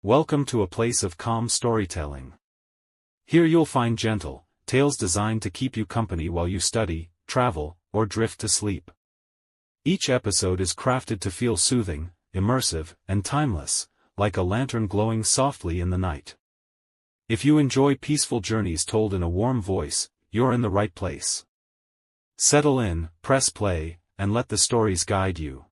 Welcome to a place of calm storytelling. Here you'll find gentle tales designed to keep you company while you study, travel, or drift to sleep. Each episode is crafted to feel soothing, immersive, and timeless, like a lantern glowing softly in the night. If you enjoy peaceful journeys told in a warm voice, you're in the right place. Settle in, press play, and let the stories guide you.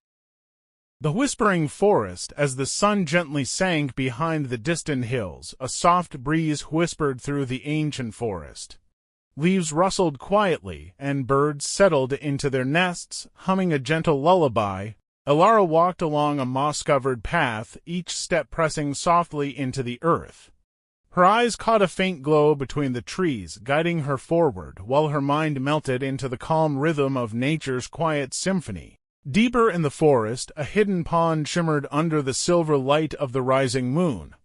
The whispering forest. As the sun gently sank behind the distant hills, a soft breeze whispered through the ancient forest. Leaves rustled quietly, and birds settled into their nests, humming a gentle lullaby. Alara walked along a moss-covered path, each step pressing softly into the earth. Her eyes caught a faint glow between the trees, guiding her forward, while her mind melted into the calm rhythm of nature's quiet symphony. Deeper in the forest, a hidden pond shimmered under the silver light of the rising moon.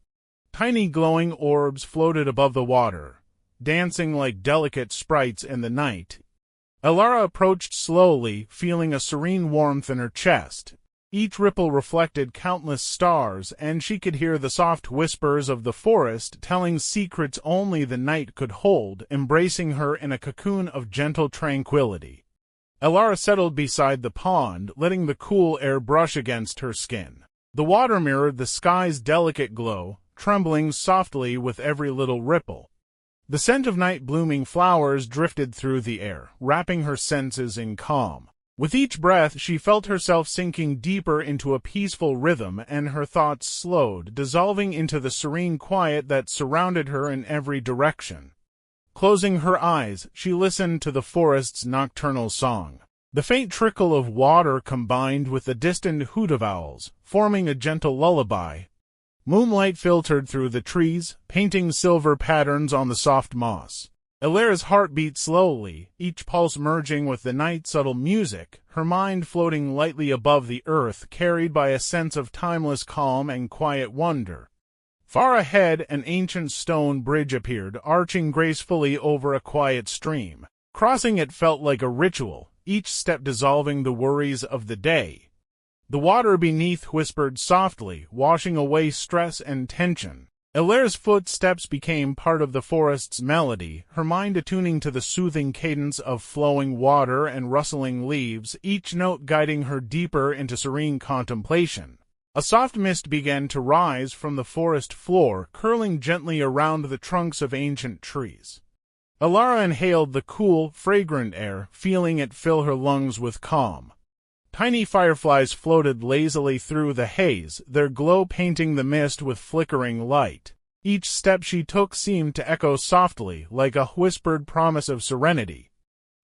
Tiny glowing orbs floated above the water, dancing like delicate sprites in the night. Alara approached slowly, feeling a serene warmth in her chest. Each ripple reflected countless stars, and she could hear the soft whispers of the forest telling secrets only the night could hold, embracing her in a cocoon of gentle tranquility. Alara settled beside the pond, letting the cool air brush against her skin. The water mirrored the sky's delicate glow, trembling softly with every little ripple. The scent of night-blooming flowers drifted through the air, wrapping her senses in calm. With each breath, she felt herself sinking deeper into a peaceful rhythm, and her thoughts slowed, dissolving into the serene quiet that surrounded her in every direction. Closing her eyes, she listened to the forest's nocturnal song. The faint trickle of water combined with the distant hoot of owls, forming a gentle lullaby. Moonlight filtered through the trees, painting silver patterns on the soft moss. Alara's heart beat slowly, each pulse merging with the night's subtle music, her mind floating lightly above the earth, carried by a sense of timeless calm and quiet wonder. Far ahead, an ancient stone bridge appeared, arching gracefully over a quiet stream. Crossing it felt like a ritual, each step dissolving the worries of the day. The water beneath whispered softly, washing away stress and tension. Alara's footsteps became part of the forest's melody, her mind attuning to the soothing cadence of flowing water and rustling leaves, each note guiding her deeper into serene contemplation. A soft mist began to rise from the forest floor, curling gently around the trunks of ancient trees. Alara inhaled the cool, fragrant air, feeling it fill her lungs with calm. Tiny fireflies floated lazily through the haze, their glow painting the mist with flickering light. Each step she took seemed to echo softly, like a whispered promise of serenity.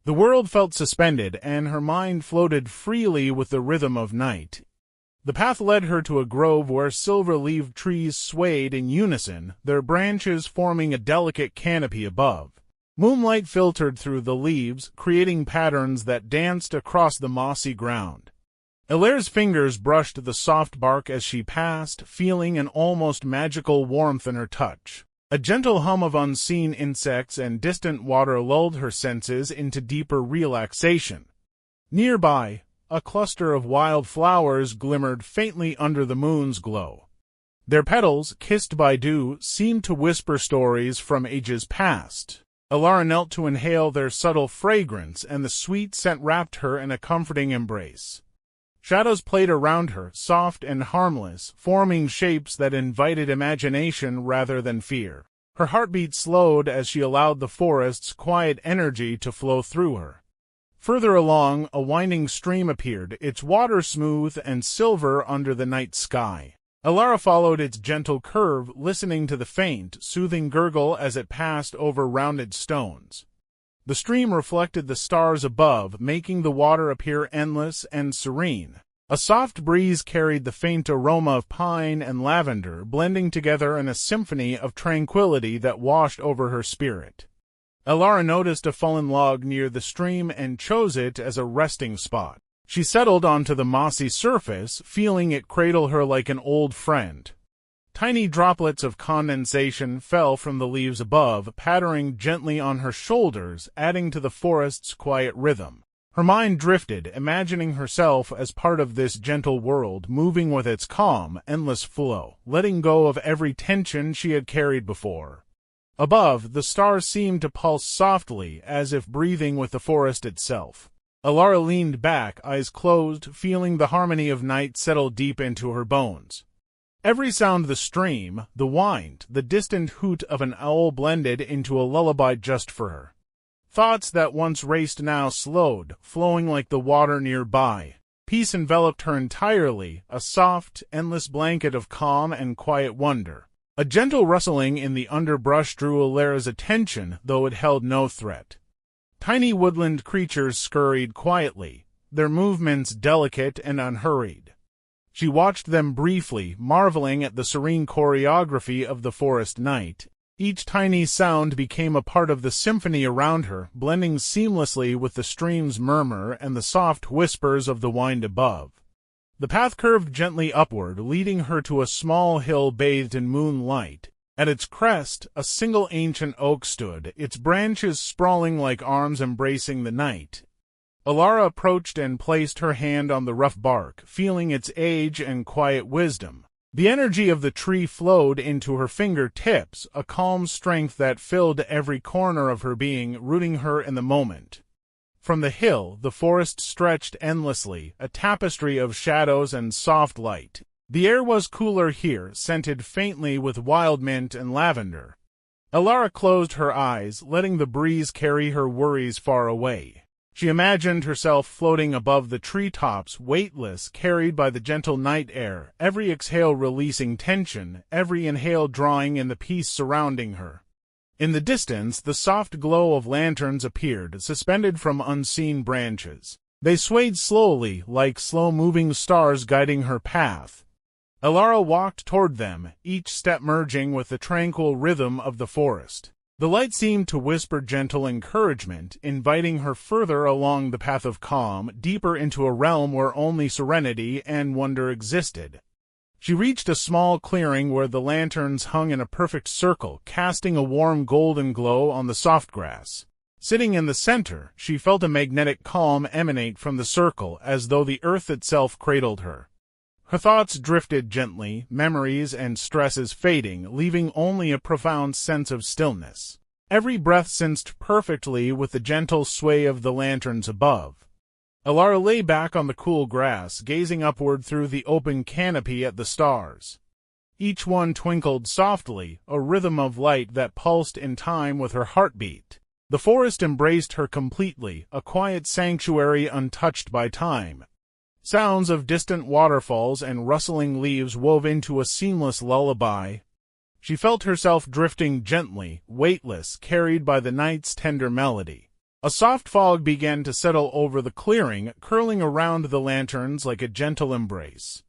The world felt suspended, and her mind floated freely with the rhythm of night. The path led her to a grove where silver-leaved trees swayed in unison, their branches forming a delicate canopy above. Moonlight filtered through the leaves, creating patterns that danced across the mossy ground. Alara's fingers brushed the soft bark as she passed, feeling an almost magical warmth in her touch. A gentle hum of unseen insects and distant water lulled her senses into deeper relaxation. Nearby, a cluster of wild flowers glimmered faintly under the moon's glow. Their petals, kissed by dew, seemed to whisper stories from ages past. Alara knelt to inhale their subtle fragrance, and the sweet scent wrapped her in a comforting embrace. Shadows played around her, soft and harmless, forming shapes that invited imagination rather than fear. Her heartbeat slowed as she allowed the forest's quiet energy to flow through her. Further along, a winding stream appeared, its water smooth and silver under the night sky. Alara followed its gentle curve, listening to the faint, soothing gurgle as it passed over rounded stones. The stream reflected the stars above, making the water appear endless and serene. A soft breeze carried the faint aroma of pine and lavender, blending together in a symphony of tranquility that washed over her spirit. Alara noticed a fallen log near the stream and chose it as a resting spot. She settled onto the mossy surface, feeling it cradle her like an old friend. Tiny droplets of condensation fell from the leaves above, pattering gently on her shoulders, adding to the forest's quiet rhythm. Her mind drifted, imagining herself as part of this gentle world, moving with its calm, endless flow, letting go of every tension she had carried before. Above, the stars seemed to pulse softly, as if breathing with the forest itself. Alara leaned back, eyes closed, feeling the harmony of night settle deep into her bones. Every sound, the stream, the wind, the distant hoot of an owl blended into a lullaby just for her. Thoughts that once raced now slowed, flowing like the water nearby. Peace enveloped her entirely, a soft, endless blanket of calm and quiet wonder. A gentle rustling in the underbrush drew Alara's attention, though it held no threat. Tiny woodland creatures scurried quietly, their movements delicate and unhurried. She watched them briefly, marveling at the serene choreography of the forest night. Each tiny sound became a part of the symphony around her, blending seamlessly with the stream's murmur and the soft whispers of the wind above. The path curved gently upward, leading her to a small hill bathed in moonlight. At its crest, a single ancient oak stood, its branches sprawling like arms embracing the night. Alara approached and placed her hand on the rough bark, feeling its age and quiet wisdom. The energy of the tree flowed into her fingertips, a calm strength that filled every corner of her being, rooting her in the moment. From the hill, the forest stretched endlessly, a tapestry of shadows and soft light. The air was cooler here, scented faintly with wild mint and lavender. Alara closed her eyes, letting the breeze carry her worries far away. She imagined herself floating above the treetops, weightless, carried by the gentle night air, every exhale releasing tension, every inhale drawing in the peace surrounding her. In the distance, the soft glow of lanterns appeared, suspended from unseen branches. They swayed slowly, like slow-moving stars guiding her path. Alara walked toward them, each step merging with the tranquil rhythm of the forest. The light seemed to whisper gentle encouragement, inviting her further along the path of calm, deeper into a realm where only serenity and wonder existed. She reached a small clearing where the lanterns hung in a perfect circle, casting a warm golden glow on the soft grass. Sitting in the center, she felt a magnetic calm emanate from the circle, as though the earth itself cradled her. Her thoughts drifted gently, memories and stresses fading, leaving only a profound sense of stillness. Every breath synced perfectly with the gentle sway of the lanterns above. Alara lay back on the cool grass, gazing upward through the open canopy at the stars. Each one twinkled softly, a rhythm of light that pulsed in time with her heartbeat. The forest embraced her completely, a quiet sanctuary untouched by time. Sounds of distant waterfalls and rustling leaves wove into a seamless lullaby. She felt herself drifting gently, weightless, carried by the night's tender melody. A soft fog began to settle over the clearing, curling around the lanterns like a gentle embrace.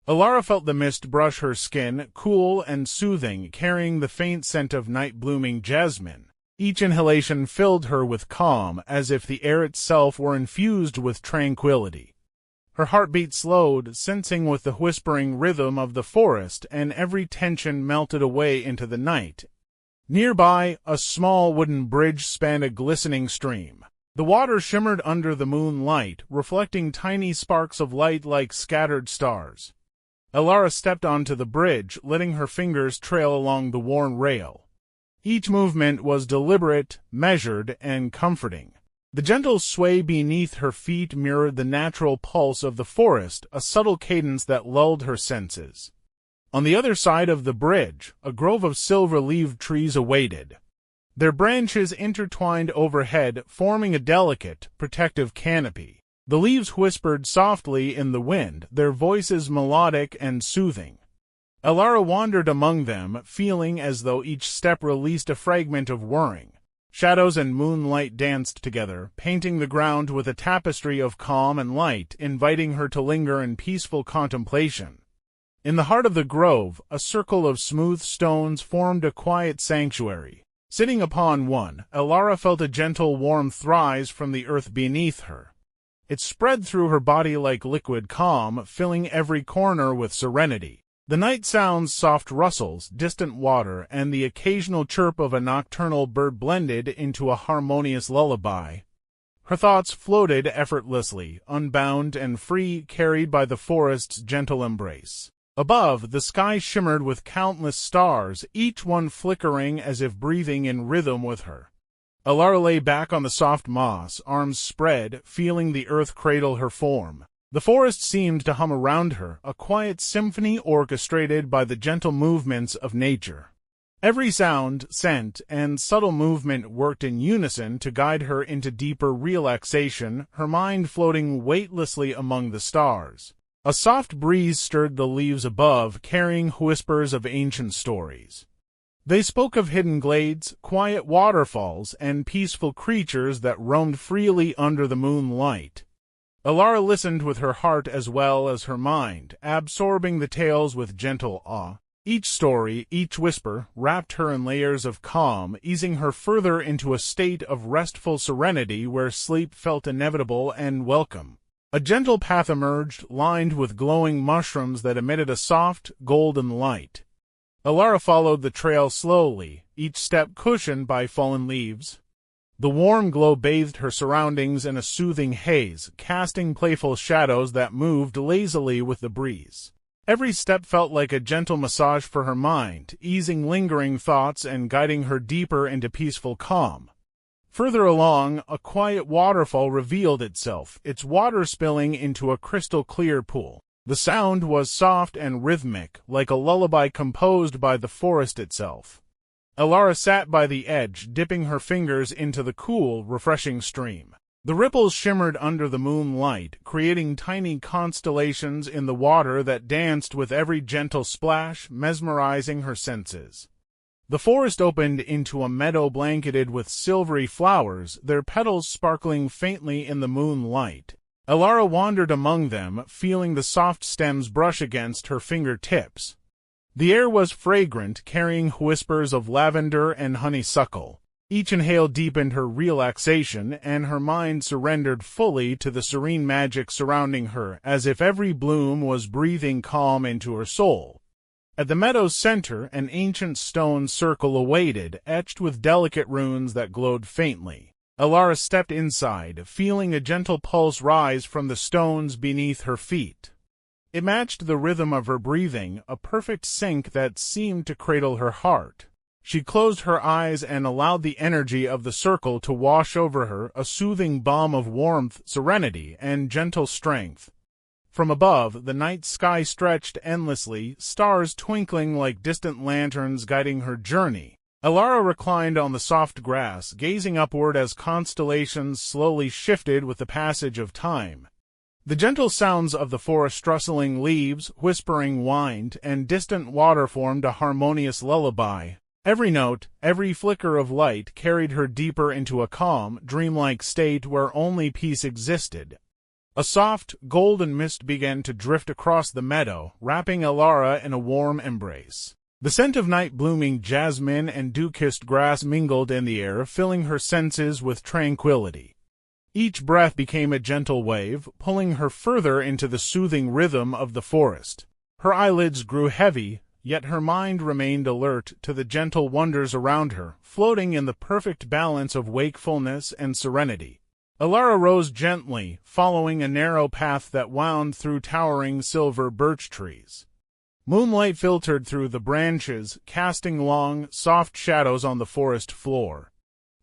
Alara felt the mist brush her skin, cool and soothing, carrying the faint scent of night-blooming jasmine. Each inhalation filled her with calm, as if the air itself were infused with tranquility. Her heartbeat slowed, sensing with the whispering rhythm of the forest, and every tension melted away into the night. Nearby, a small wooden bridge spanned a glistening stream. The water shimmered under the moonlight, reflecting tiny sparks of light like scattered stars. Alara stepped onto the bridge, letting her fingers trail along the worn rail. Each movement was deliberate, measured, and comforting. The gentle sway beneath her feet mirrored the natural pulse of the forest, a subtle cadence that lulled her senses. On the other side of the bridge, a grove of silver-leaved trees awaited. Their branches intertwined overhead, forming a delicate, protective canopy. The leaves whispered softly in the wind, their voices melodic and soothing. Alara wandered among them, feeling as though each step released a fragment of whirring. Shadows and moonlight danced together, painting the ground with a tapestry of calm and light, inviting her to linger in peaceful contemplation. In the heart of the grove, a circle of smooth stones formed a quiet sanctuary. Sitting upon one, Alara felt a gentle warmth rise from the earth beneath her. It spread through her body like liquid calm, filling every corner with serenity. The night sounds, soft rustles, distant water, and the occasional chirp of a nocturnal bird blended into a harmonious lullaby. Her thoughts floated effortlessly, unbound and free, carried by the forest's gentle embrace. Above, the sky shimmered with countless stars, each one flickering as if breathing in rhythm with her. Alara lay back on the soft moss, arms spread, feeling the earth cradle her form. The forest seemed to hum around her, a quiet symphony orchestrated by the gentle movements of nature. Every sound, scent, and subtle movement worked in unison to guide her into deeper relaxation, her mind floating weightlessly among the stars. A soft breeze stirred the leaves above, carrying whispers of ancient stories. They spoke of hidden glades, quiet waterfalls, and peaceful creatures that roamed freely under the moonlight. Alara listened with her heart as well as her mind, absorbing the tales with gentle awe. Each story, each whisper, wrapped her in layers of calm, easing her further into a state of restful serenity where sleep felt inevitable and welcome. A gentle path emerged, lined with glowing mushrooms that emitted a soft, golden light. Alara followed the trail slowly, each step cushioned by fallen leaves. The warm glow bathed her surroundings in a soothing haze, casting playful shadows that moved lazily with the breeze. Every step felt like a gentle massage for her mind, easing lingering thoughts and guiding her deeper into peaceful calm. Further along, a quiet waterfall revealed itself, its water spilling into a crystal-clear pool. The sound was soft and rhythmic, like a lullaby composed by the forest itself. Alara sat by the edge, dipping her fingers into the cool, refreshing stream. The ripples shimmered under the moonlight, creating tiny constellations in the water that danced with every gentle splash, mesmerizing her senses. The forest opened into a meadow blanketed with silvery flowers, their petals sparkling faintly in the moonlight. Alara wandered among them, feeling the soft stems brush against her fingertips. The air was fragrant, carrying whispers of lavender and honeysuckle. Each inhale deepened her relaxation, and her mind surrendered fully to the serene magic surrounding her, as if every bloom was breathing calm into her soul. At the meadow's center, an ancient stone circle awaited, etched with delicate runes that glowed faintly. Alara stepped inside, feeling a gentle pulse rise from the stones beneath her feet. It matched the rhythm of her breathing, a perfect sync that seemed to cradle her heart. She closed her eyes and allowed the energy of the circle to wash over her, a soothing balm of warmth, serenity, and gentle strength. From above, the night sky stretched endlessly, stars twinkling like distant lanterns guiding her journey. Alara reclined on the soft grass, gazing upward as constellations slowly shifted with the passage of time. The gentle sounds of the forest rustling leaves, whispering wind, and distant water formed a harmonious lullaby. Every note, every flicker of light carried her deeper into a calm, dreamlike state where only peace existed. A soft, golden mist began to drift across the meadow, wrapping Alara in a warm embrace. The scent of night-blooming jasmine and dew-kissed grass mingled in the air, filling her senses with tranquility. Each breath became a gentle wave, pulling her further into the soothing rhythm of the forest. Her eyelids grew heavy, yet her mind remained alert to the gentle wonders around her, floating in the perfect balance of wakefulness and serenity. Alara rose gently, following a narrow path that wound through towering silver birch trees. Moonlight filtered through the branches, casting long, soft shadows on the forest floor.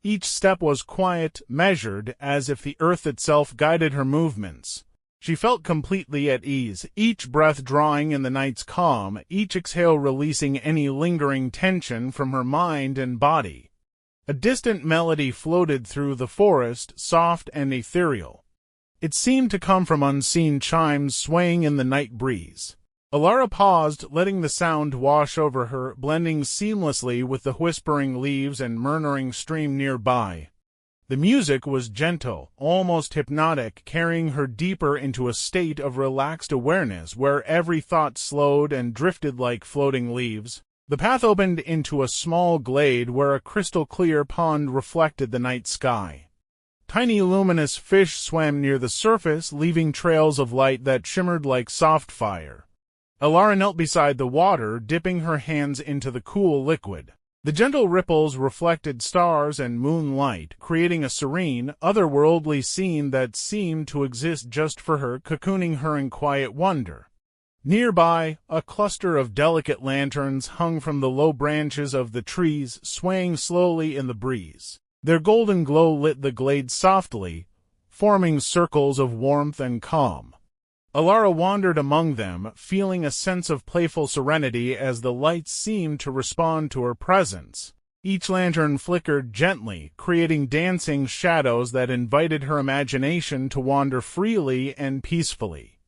Each step was quiet, measured, as if the earth itself guided her movements. She felt completely at ease, each breath drawing in the night's calm, each exhale releasing any lingering tension from her mind and body. A distant melody floated through the forest, soft and ethereal. It seemed to come from unseen chimes swaying in the night breeze. Alara paused, letting the sound wash over her, blending seamlessly with the whispering leaves and murmuring stream nearby. The music was gentle, almost hypnotic, carrying her deeper into a state of relaxed awareness where every thought slowed and drifted like floating leaves. The path opened into a small glade where a crystal-clear pond reflected the night sky. Tiny luminous fish swam near the surface, leaving trails of light that shimmered like soft fire. Alara knelt beside the water, dipping her hands into the cool liquid. The gentle ripples reflected stars and moonlight, creating a serene, otherworldly scene that seemed to exist just for her, cocooning her in quiet wonder. Nearby, a cluster of delicate lanterns hung from the low branches of the trees, swaying slowly in the breeze. Their golden glow lit the glade softly, forming circles of warmth and calm. Alara wandered among them, feeling a sense of playful serenity as the lights seemed to respond to her presence. Each lantern flickered gently, creating dancing shadows that invited her imagination to wander freely and peacefully.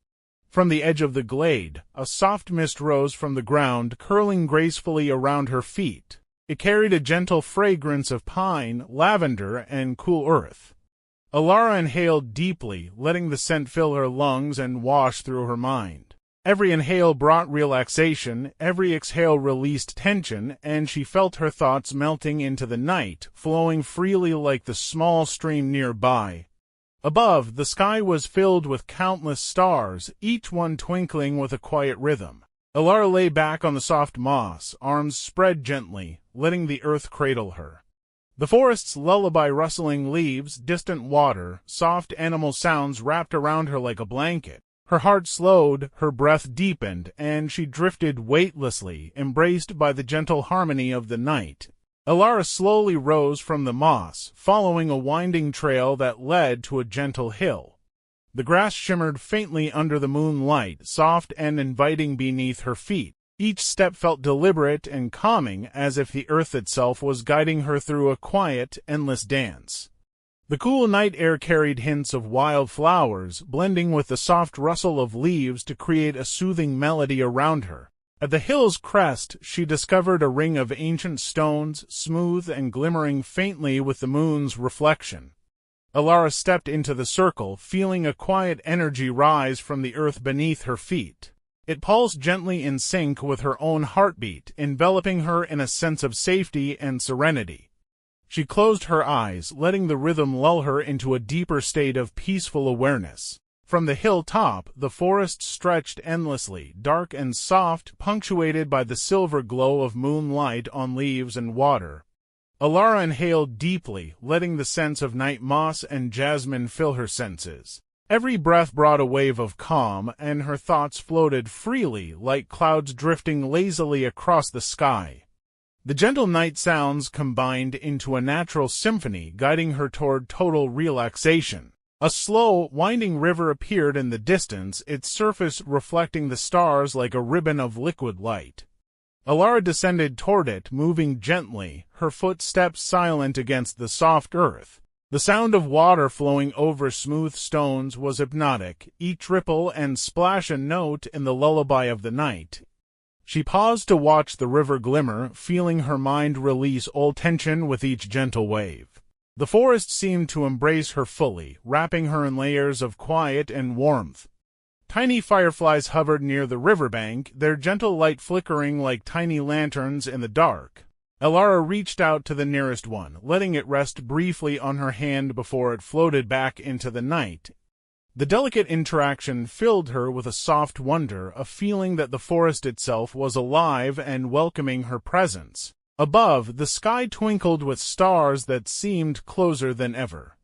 From the edge of the glade, a soft mist rose from the ground, curling gracefully around her feet. It carried a gentle fragrance of pine, lavender, and cool earth. Alara inhaled deeply, letting the scent fill her lungs and wash through her mind. Every inhale brought relaxation, every exhale released tension, and she felt her thoughts melting into the night, flowing freely like the small stream nearby. Above, the sky was filled with countless stars, each one twinkling with a quiet rhythm. Alara lay back on the soft moss, arms spread gently, letting the earth cradle her. The forest's lullaby rustling leaves, distant water, soft animal sounds wrapped around her like a blanket. Her heart slowed, her breath deepened, and she drifted weightlessly, embraced by the gentle harmony of the night. Alara slowly rose from the moss, following a winding trail that led to a gentle hill. The grass shimmered faintly under the moonlight, soft and inviting beneath her feet. Each step felt deliberate and calming, as if the earth itself was guiding her through a quiet, endless dance. The cool night air carried hints of wild flowers, blending with the soft rustle of leaves to create a soothing melody around her. At the hill's crest, she discovered a ring of ancient stones, smooth and glimmering faintly with the moon's reflection. Alara stepped into the circle, feeling a quiet energy rise from the earth beneath her feet. It pulsed gently in sync with her own heartbeat, enveloping her in a sense of safety and serenity. She closed her eyes, letting the rhythm lull her into a deeper state of peaceful awareness. From the hilltop, the forest stretched endlessly, dark and soft, punctuated by the silver glow of moonlight on leaves and water. Alara inhaled deeply, letting the scents of night moss and jasmine fill her senses. Every breath brought a wave of calm, and her thoughts floated freely, like clouds drifting lazily across the sky. The gentle night sounds combined into a natural symphony, guiding her toward total relaxation. A slow, winding river appeared in the distance, its surface reflecting the stars like a ribbon of liquid light. Alara descended toward it, moving gently, her footsteps silent against the soft earth. The sound of water flowing over smooth stones was hypnotic, each ripple and splash a note in the lullaby of the night. She paused to watch the river glimmer, feeling her mind release all tension with each gentle wave. The forest seemed to embrace her fully, wrapping her in layers of quiet and warmth. Tiny fireflies hovered near the riverbank, their gentle light flickering like tiny lanterns in the dark. Alara reached out to the nearest one, letting it rest briefly on her hand before it floated back into the night. The delicate interaction filled her with a soft wonder, a feeling that the forest itself was alive and welcoming her presence. Above, the sky twinkled with stars that seemed closer than ever.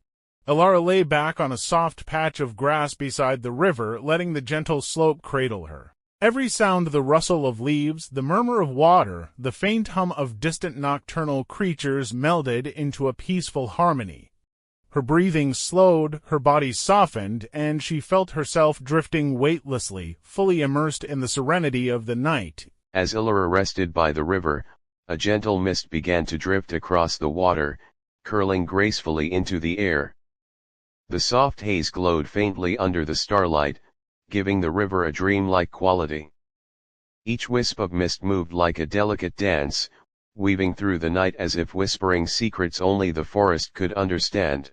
Alara lay back on a soft patch of grass beside the river, letting the gentle slope cradle her. Every sound, the rustle of leaves, the murmur of water, the faint hum of distant nocturnal creatures melded into a peaceful harmony. Her breathing slowed, her body softened, and she felt herself drifting weightlessly, fully immersed in the serenity of the night. As Alara rested by the river, a gentle mist began to drift across the water, curling gracefully into the air. The soft haze glowed faintly under the starlight, giving the river a dreamlike quality. Each wisp of mist moved like a delicate dance, weaving through the night as if whispering secrets only the forest could understand.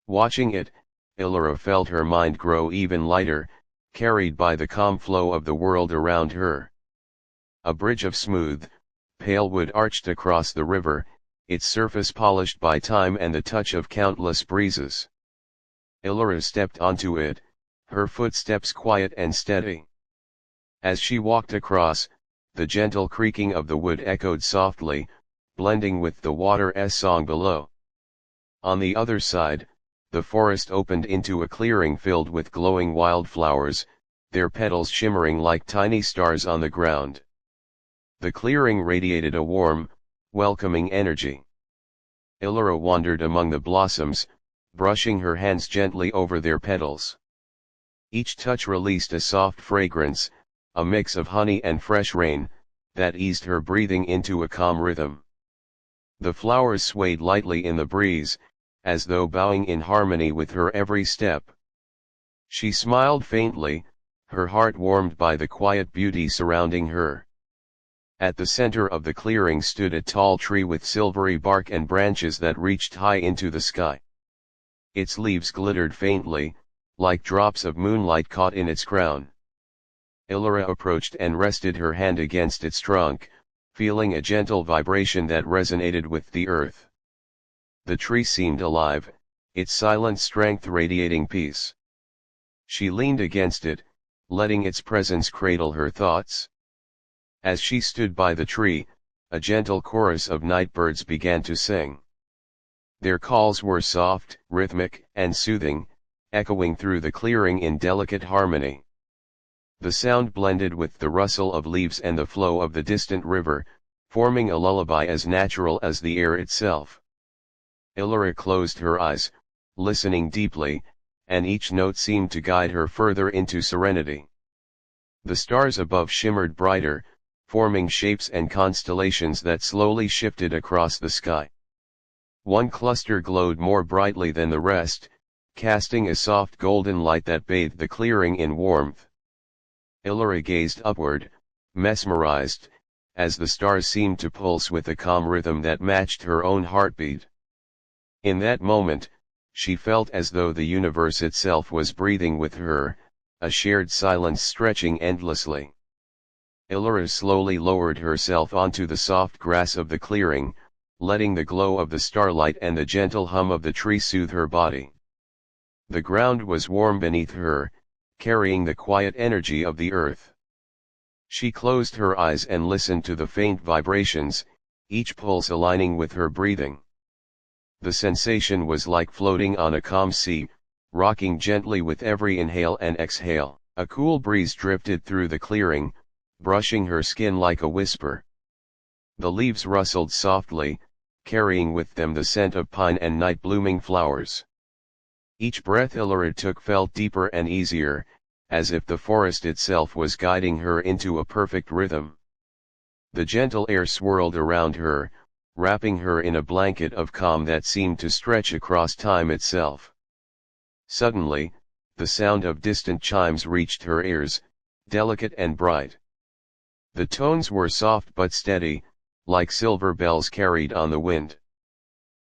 Watching it, Alara felt her mind grow even lighter, carried by the calm flow of the world around her. A bridge of smooth, pale wood arched across the river, its surface polished by time and the touch of countless breezes. Alara stepped onto it, her footsteps quiet and steady. As she walked across, the gentle creaking of the wood echoed softly, blending with the water's song below. On the other side, the forest opened into a clearing filled with glowing wildflowers, their petals shimmering like tiny stars on the ground. The clearing radiated a warm, welcoming energy. Illyra wandered among the blossoms, brushing her hands gently over their petals. Each touch released a soft fragrance, a mix of honey and fresh rain, that eased her breathing into a calm rhythm. The flowers swayed lightly in the breeze, as though bowing in harmony with her every step. She smiled faintly, her heart warmed by the quiet beauty surrounding her. At the center of the clearing stood a tall tree with silvery bark and branches that reached high into the sky. Its leaves glittered faintly, like drops of moonlight caught in its crown. Illyra approached and rested her hand against its trunk, feeling a gentle vibration that resonated with the earth. The tree seemed alive, its silent strength radiating peace. She leaned against it, letting its presence cradle her thoughts. As she stood by the tree, a gentle chorus of nightbirds began to sing. Their calls were soft, rhythmic, and soothing, echoing through the clearing in delicate harmony. The sound blended with the rustle of leaves and the flow of the distant river, forming a lullaby as natural as the air itself. Illyra closed her eyes, listening deeply, and each note seemed to guide her further into serenity. The stars above shimmered brighter, forming shapes and constellations that slowly shifted across the sky. One cluster glowed more brightly than the rest, casting a soft golden light that bathed the clearing in warmth. Illyra gazed upward, mesmerized, as the stars seemed to pulse with a calm rhythm that matched her own heartbeat. In that moment, she felt as though the universe itself was breathing with her, a shared silence stretching endlessly. Illyra slowly lowered herself onto the soft grass of the clearing, letting the glow of the starlight and the gentle hum of the tree soothe her body. The ground was warm beneath her, carrying the quiet energy of the earth. She closed her eyes and listened to the faint vibrations, each pulse aligning with her breathing. The sensation was like floating on a calm sea, rocking gently with every inhale and exhale. A cool breeze drifted through the clearing, brushing her skin like a whisper. The leaves rustled softly, carrying with them the scent of pine and night-blooming flowers. Each breath Illyra took felt deeper and easier, as if the forest itself was guiding her into a perfect rhythm. The gentle air swirled around her, wrapping her in a blanket of calm that seemed to stretch across time itself. Suddenly, the sound of distant chimes reached her ears, delicate and bright. The tones were soft but steady, like silver bells carried on the wind.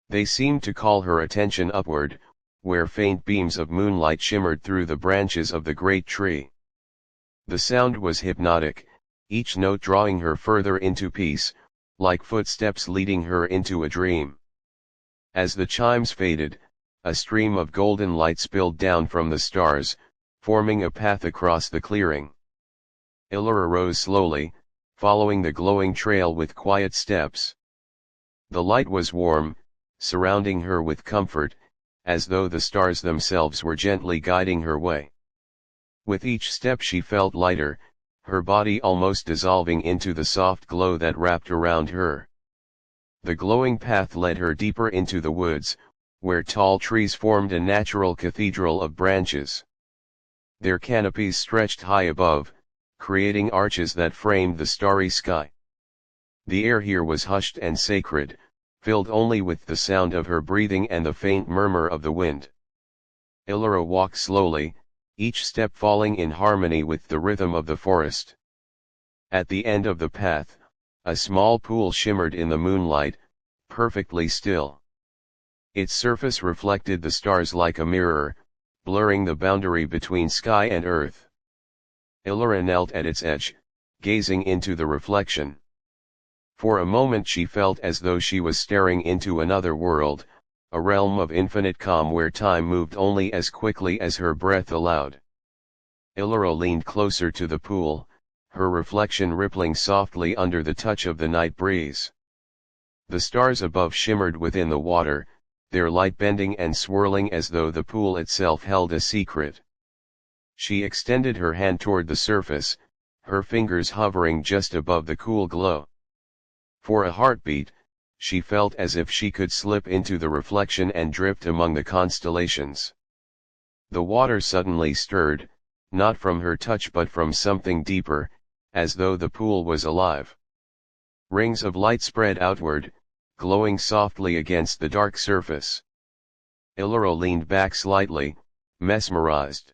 They seemed to call her attention upward, where faint beams of moonlight shimmered through the branches of the great tree. The sound was hypnotic, each note drawing her further into peace, like footsteps leading her into a dream. As the chimes faded, a stream of golden light spilled down from the stars, forming a path across the clearing. Illyra rose slowly, following the glowing trail with quiet steps. The light was warm, surrounding her with comfort, as though the stars themselves were gently guiding her way. With each step she felt lighter, her body almost dissolving into the soft glow that wrapped around her. The glowing path led her deeper into the woods, where tall trees formed a natural cathedral of branches. Their canopies stretched high above, creating arches that framed the starry sky. The air here was hushed and sacred, filled only with the sound of her breathing and the faint murmur of the wind. Illyra walked slowly, each step falling in harmony with the rhythm of the forest. At the end of the path, a small pool shimmered in the moonlight, perfectly still. Its surface reflected the stars like a mirror, blurring the boundary between sky and earth. Illyra knelt at its edge, gazing into the reflection. For a moment she felt as though she was staring into another world, a realm of infinite calm where time moved only as quickly as her breath allowed. Illyra leaned closer to the pool, her reflection rippling softly under the touch of the night breeze. The stars above shimmered within the water, their light bending and swirling as though the pool itself held a secret. She extended her hand toward the surface, her fingers hovering just above the cool glow. For a heartbeat, she felt as if she could slip into the reflection and drift among the constellations. The water suddenly stirred, not from her touch but from something deeper, as though the pool was alive. Rings of light spread outward, glowing softly against the dark surface. Illyra leaned back slightly, mesmerized.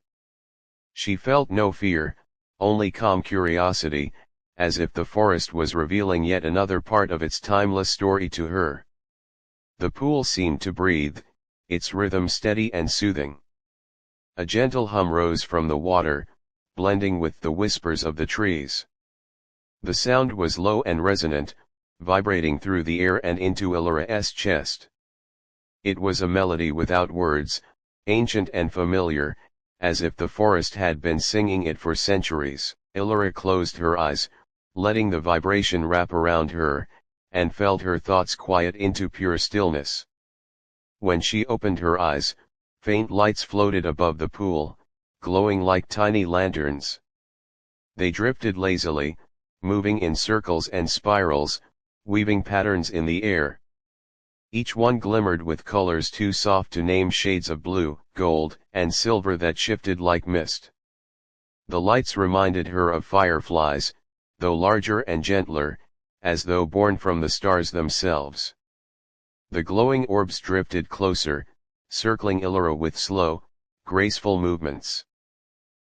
She felt no fear, only calm curiosity, as if the forest was revealing yet another part of its timeless story to her. The pool seemed to breathe, its rhythm steady and soothing. A gentle hum rose from the water, blending with the whispers of the trees. The sound was low and resonant, vibrating through the air and into Illyra's chest. It was a melody without words, ancient and familiar, as if the forest had been singing it for centuries. Illyra closed her eyes, letting the vibration wrap around her, and felt her thoughts quiet into pure stillness. When she opened her eyes, faint lights floated above the pool, glowing like tiny lanterns. They drifted lazily, moving in circles and spirals, weaving patterns in the air. Each one glimmered with colors too soft to name, shades of blue, gold, and silver that shifted like mist. The lights reminded her of fireflies, though larger and gentler, as though born from the stars themselves. The glowing orbs drifted closer, circling Illyra with slow, graceful movements.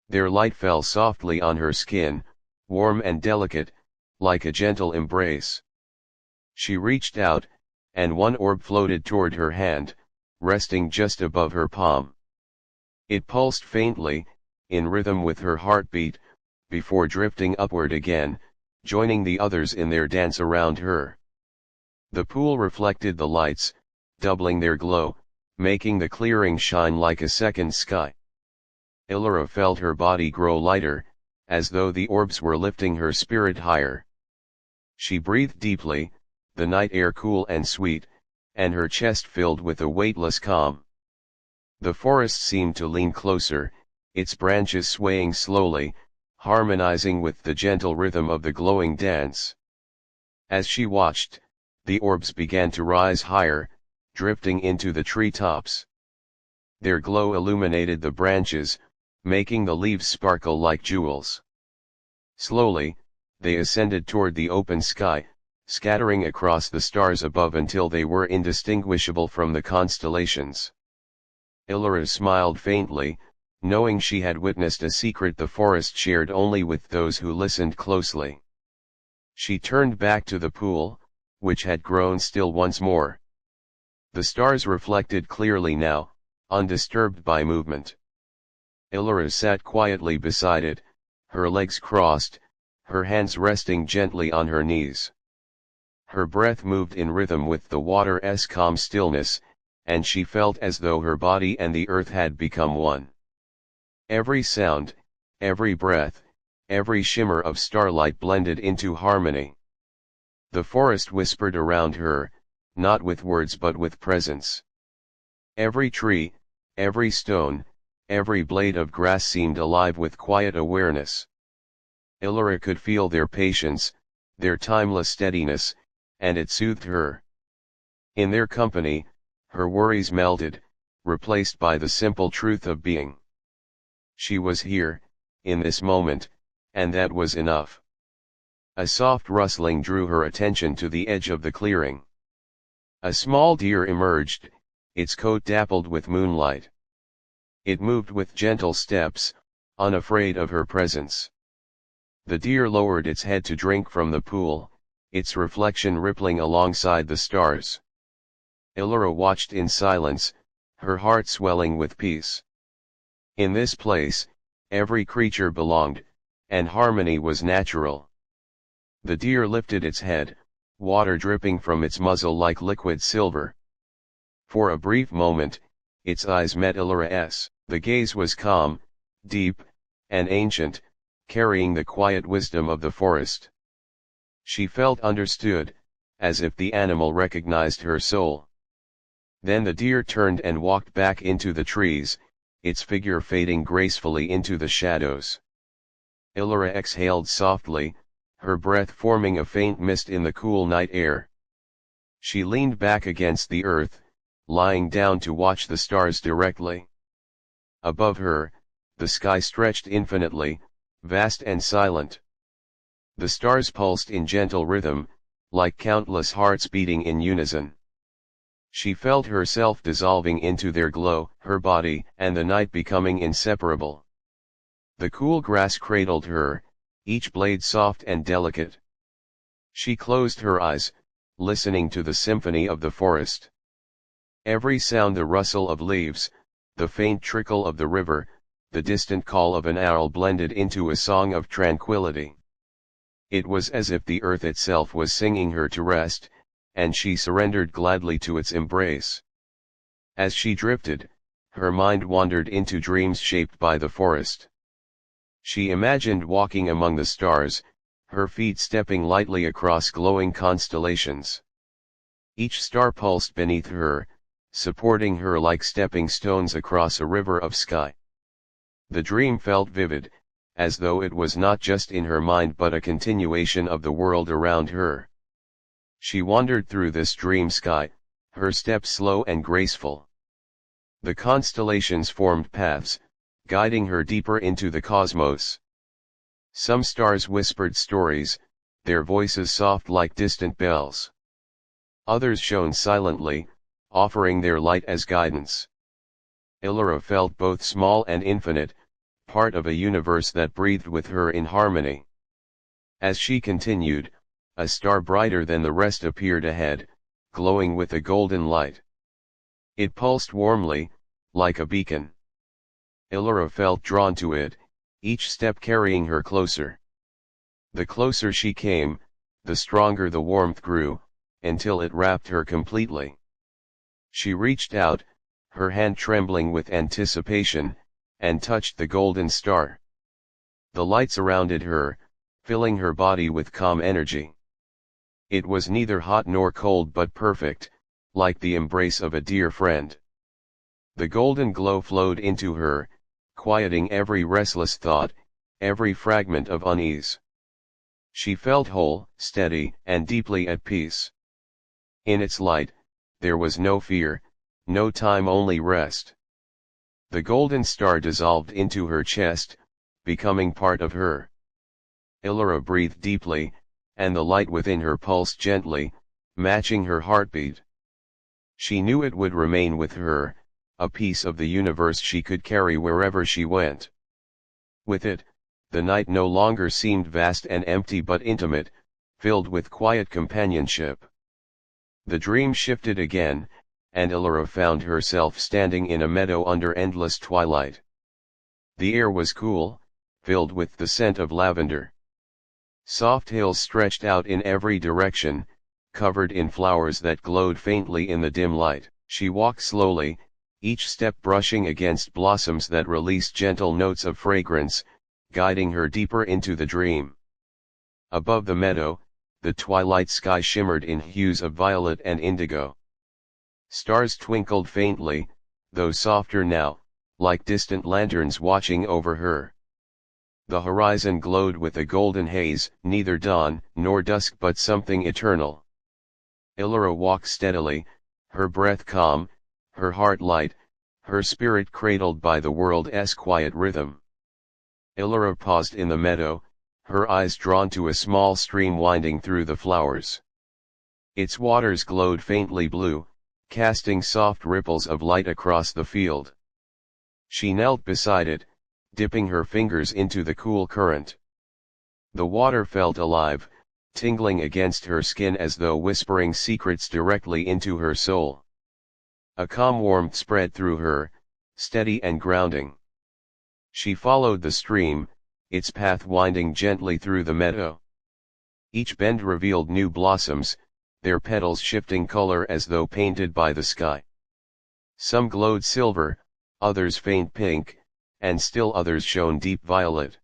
Their light fell softly on her skin, warm and delicate, like a gentle embrace. She reached out, and one orb floated toward her hand, resting just above her palm. It pulsed faintly, in rhythm with her heartbeat, before drifting upward again, joining the others in their dance around her. The pool reflected the lights, doubling their glow, making the clearing shine like a second sky. Illyra felt her body grow lighter, as though the orbs were lifting her spirit higher. She breathed deeply, the night air cool and sweet, and her chest filled with a weightless calm. The forest seemed to lean closer, its branches swaying slowly, harmonizing with the gentle rhythm of the glowing dance. As she watched, the orbs began to rise higher, drifting into the treetops. Their glow illuminated the branches, making the leaves sparkle like jewels. Slowly, they ascended toward the open sky, scattering across the stars above until they were indistinguishable from the constellations. Illyra smiled faintly, knowing she had witnessed a secret the forest shared only with those who listened closely. She turned back to the pool, which had grown still once more. The stars reflected clearly now, undisturbed by movement. Illyra sat quietly beside it, her legs crossed, her hands resting gently on her knees. Her breath moved in rhythm with the water's calm stillness, and she felt as though her body and the earth had become one. Every sound, every breath, every shimmer of starlight blended into harmony. The forest whispered around her, not with words but with presence. Every tree, every stone, every blade of grass seemed alive with quiet awareness. Illyra could feel their patience, their timeless steadiness, and it soothed her. In their company, her worries melted, replaced by the simple truth of being. She was here, in this moment, and that was enough. A soft rustling drew her attention to the edge of the clearing. A small deer emerged, its coat dappled with moonlight. It moved with gentle steps, unafraid of her presence. The deer lowered its head to drink from the pool, its reflection rippling alongside the stars. Illyra watched in silence, her heart swelling with peace. In this place, every creature belonged, and harmony was natural. The deer lifted its head, water dripping from its muzzle like liquid silver. For a brief moment, its eyes met Illyra's. The gaze was calm, deep, and ancient, carrying the quiet wisdom of the forest. She felt understood, as if the animal recognized her soul. Then the deer turned and walked back into the trees, its figure fading gracefully into the shadows. Illyra exhaled softly, her breath forming a faint mist in the cool night air. She leaned back against the earth, lying down to watch the stars directly. Above her, the sky stretched infinitely, vast and silent. The stars pulsed in gentle rhythm, like countless hearts beating in unison. She felt herself dissolving into their glow, her body and the night becoming inseparable. The cool grass cradled her, each blade soft and delicate. She closed her eyes, listening to the symphony of the forest. Every sound, the rustle of leaves, the faint trickle of the river, the distant call of an owl blended into a song of tranquility. It was as if the earth itself was singing her to rest, and she surrendered gladly to its embrace. As she drifted, her mind wandered into dreams shaped by the forest. She imagined walking among the stars, her feet stepping lightly across glowing constellations. Each star pulsed beneath her, supporting her like stepping stones across a river of sky. The dream felt vivid, as though it was not just in her mind but a continuation of the world around her. She wandered through this dream sky, her steps slow and graceful. The constellations formed paths, guiding her deeper into the cosmos. Some stars whispered stories, their voices soft like distant bells. Others shone silently, offering their light as guidance. Illyra felt both small and infinite, part of a universe that breathed with her in harmony. As she continued, a star brighter than the rest appeared ahead, glowing with a golden light. It pulsed warmly, like a beacon. Illyra felt drawn to it, each step carrying her closer. The closer she came, the stronger the warmth grew, until it wrapped her completely. She reached out, her hand trembling with anticipation, and touched the golden star. The light surrounded her, filling her body with calm energy. It was neither hot nor cold but perfect, like the embrace of a dear friend. The golden glow flowed into her, quieting every restless thought, every fragment of unease. She felt whole, steady, and deeply at peace. In its light, there was no fear, no time, only rest. The golden star dissolved into her chest, becoming part of her. Illyra breathed deeply, and the light within her pulsed gently, matching her heartbeat. She knew it would remain with her, a piece of the universe she could carry wherever she went. With it, the night no longer seemed vast and empty but intimate, filled with quiet companionship. The dream shifted again, and Illyra found herself standing in a meadow under endless twilight. The air was cool, filled with the scent of lavender. Soft hills stretched out in every direction, covered in flowers that glowed faintly in the dim light. She walked slowly, each step brushing against blossoms that released gentle notes of fragrance, guiding her deeper into the dream. Above the meadow, the twilight sky shimmered in hues of violet and indigo. Stars twinkled faintly, though softer now, like distant lanterns watching over her. The horizon glowed with a golden haze, neither dawn nor dusk but something eternal. Illyra walked steadily, her breath calm, her heart light, her spirit cradled by the world's quiet rhythm. Illyra paused in the meadow, her eyes drawn to a small stream winding through the flowers. Its waters glowed faintly blue, casting soft ripples of light across the field. She knelt beside it, dipping her fingers into the cool current. The water felt alive, tingling against her skin as though whispering secrets directly into her soul. A calm warmth spread through her, steady and grounding. She followed the stream, its path winding gently through the meadow. Each bend revealed new blossoms, their petals shifting color as though painted by the sky. Some glowed silver, others faint pink, and still others shone deep violet.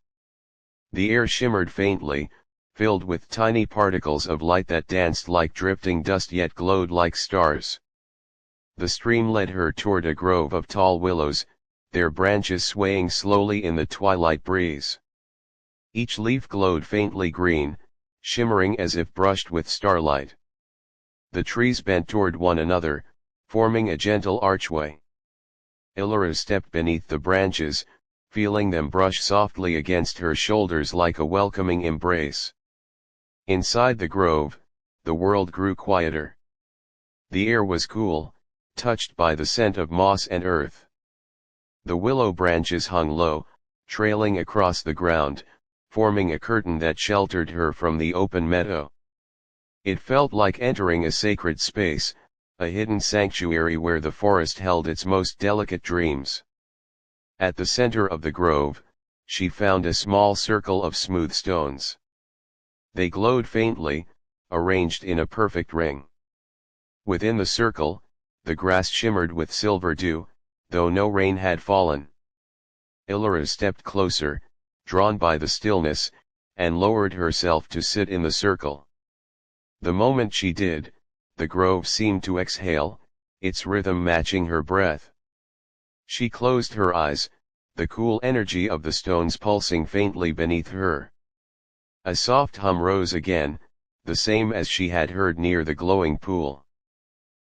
The air shimmered faintly, filled with tiny particles of light that danced like drifting dust yet glowed like stars. The stream led her toward a grove of tall willows, their branches swaying slowly in the twilight breeze. Each leaf glowed faintly green, shimmering as if brushed with starlight. The trees bent toward one another, forming a gentle archway. Illyra stepped beneath the branches, feeling them brush softly against her shoulders like a welcoming embrace. Inside the grove, the world grew quieter. The air was cool, touched by the scent of moss and earth. The willow branches hung low, trailing across the ground, forming a curtain that sheltered her from the open meadow. It felt like entering a sacred space, a hidden sanctuary where the forest held its most delicate dreams. At the center of the grove, she found a small circle of smooth stones. They glowed faintly, arranged in a perfect ring. Within the circle, the grass shimmered with silver dew, though no rain had fallen. Illyra stepped closer, drawn by the stillness, and lowered herself to sit in the circle. The moment she did, the grove seemed to exhale, its rhythm matching her breath. She closed her eyes, the cool energy of the stones pulsing faintly beneath her. A soft hum rose again, the same as she had heard near the glowing pool.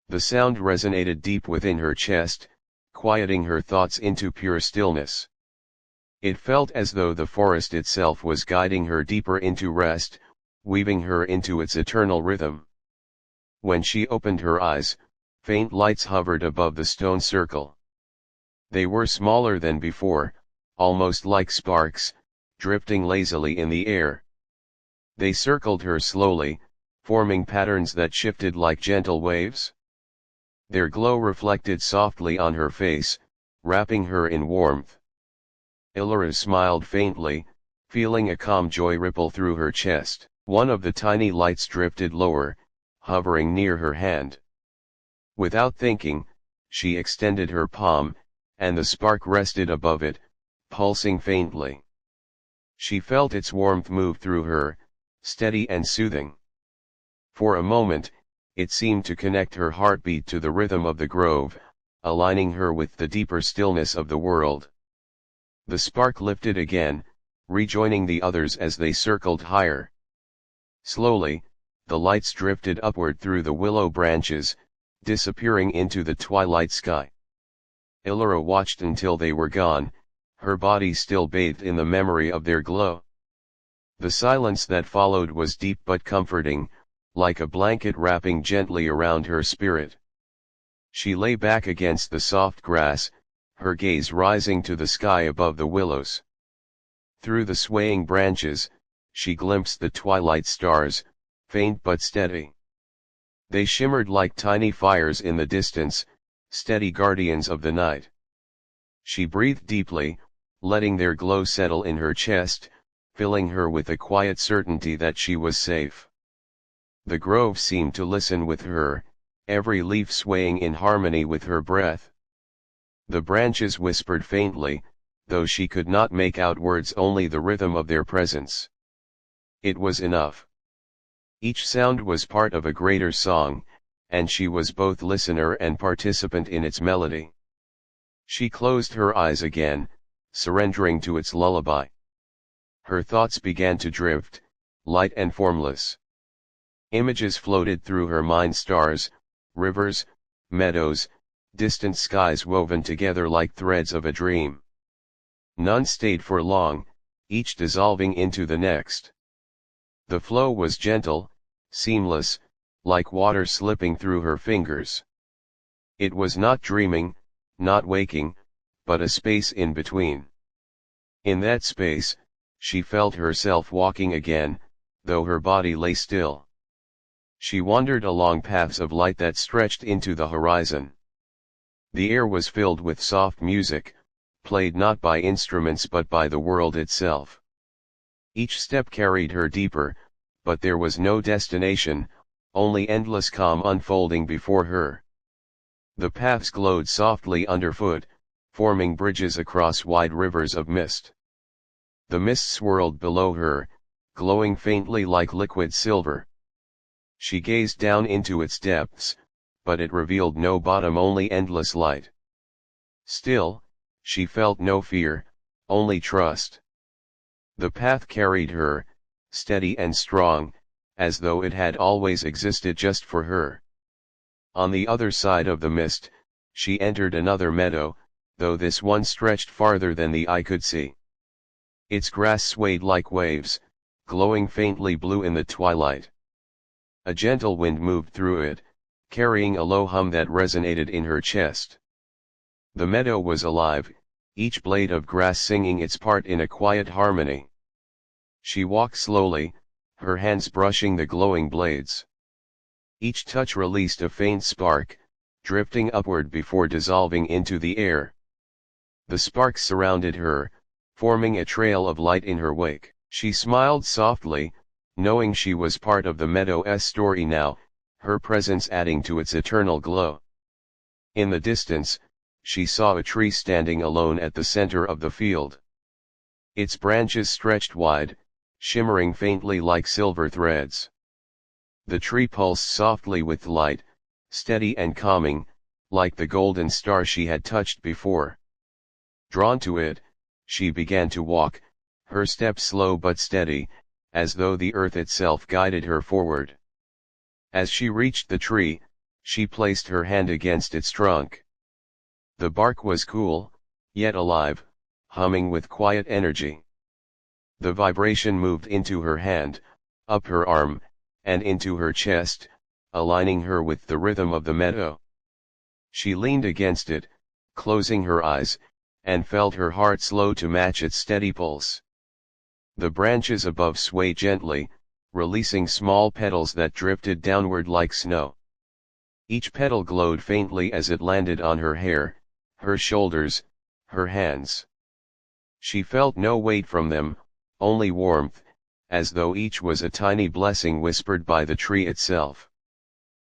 The sound resonated deep within her chest, quieting her thoughts into pure stillness. It felt as though the forest itself was guiding her deeper into rest, weaving her into its eternal rhythm. When she opened her eyes, faint lights hovered above the stone circle. They were smaller than before, almost like sparks, drifting lazily in the air. They circled her slowly, forming patterns that shifted like gentle waves. Their glow reflected softly on her face, wrapping her in warmth. Illyra smiled faintly, feeling a calm joy ripple through her chest. One of the tiny lights drifted lower, hovering near her hand. Without thinking, she extended her palm, and the spark rested above it, pulsing faintly. She felt its warmth move through her, steady and soothing. For a moment, it seemed to connect her heartbeat to the rhythm of the grove, aligning her with the deeper stillness of the world. The spark lifted again, rejoining the others as they circled higher. Slowly, the lights drifted upward through the willow branches, disappearing into the twilight sky. Illyra watched until they were gone, her body still bathed in the memory of their glow. The silence that followed was deep but comforting, like a blanket wrapping gently around her spirit. She lay back against the soft grass, her gaze rising to the sky above the willows. Through the swaying branches, she glimpsed the twilight stars, faint but steady. They shimmered like tiny fires in the distance, steady guardians of the night. She breathed deeply, letting their glow settle in her chest, filling her with a quiet certainty that she was safe. The grove seemed to listen with her, every leaf swaying in harmony with her breath. The branches whispered faintly, though she could not make out words, only the rhythm of their presence. It was enough. Each sound was part of a greater song, and she was both listener and participant in its melody. She closed her eyes again, surrendering to its lullaby. Her thoughts began to drift, light and formless. Images floated through her mind, stars, rivers, meadows, distant skies woven together like threads of a dream. None stayed for long, each dissolving into the next. The flow was gentle, seamless, like water slipping through her fingers. It was not dreaming, not waking, but a space in between. In that space, she felt herself walking again, though her body lay still. She wandered along paths of light that stretched into the horizon. The air was filled with soft music, played not by instruments but by the world itself. Each step carried her deeper, but there was no destination, only endless calm unfolding before her. The paths glowed softly underfoot, forming bridges across wide rivers of mist. The mist swirled below her, glowing faintly like liquid silver. She gazed down into its depths, but it revealed no bottom, only endless light. Still, she felt no fear, only trust. The path carried her, steady and strong, as though it had always existed just for her. On the other side of the mist, she entered another meadow, though this one stretched farther than the eye could see. Its grass swayed like waves, glowing faintly blue in the twilight. A gentle wind moved through it, carrying a low hum that resonated in her chest. The meadow was alive, each blade of grass singing its part in a quiet harmony. She walked slowly, her hands brushing the glowing blades. Each touch released a faint spark, drifting upward before dissolving into the air. The sparks surrounded her, forming a trail of light in her wake. She smiled softly, knowing she was part of the meadow's story now, her presence adding to its eternal glow. In the distance, she saw a tree standing alone at the center of the field. Its branches stretched wide, shimmering faintly like silver threads. The tree pulsed softly with light, steady and calming, like the golden star she had touched before. Drawn to it, she began to walk, her steps slow but steady, as though the earth itself guided her forward. As she reached the tree, she placed her hand against its trunk. The bark was cool, yet alive, humming with quiet energy. The vibration moved into her hand, up her arm, and into her chest, aligning her with the rhythm of the meadow. She leaned against it, closing her eyes, and felt her heart slow to match its steady pulse. The branches above swayed gently, releasing small petals that drifted downward like snow. Each petal glowed faintly as it landed on her hair, her shoulders, her hands. She felt no weight from them, only warmth, as though each was a tiny blessing whispered by the tree itself.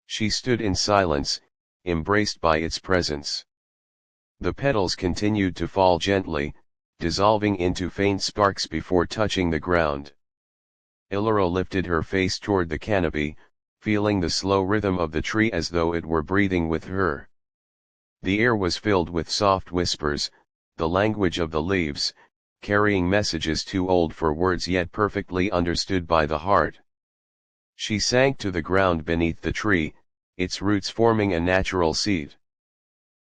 She stood in silence, embraced by its presence. The petals continued to fall gently, dissolving into faint sparks before touching the ground. Ilaro lifted her face toward the canopy, feeling the slow rhythm of the tree as though it were breathing with her. The air was filled with soft whispers, the language of the leaves, carrying messages too old for words yet perfectly understood by the heart. She sank to the ground beneath the tree, its roots forming a natural seat.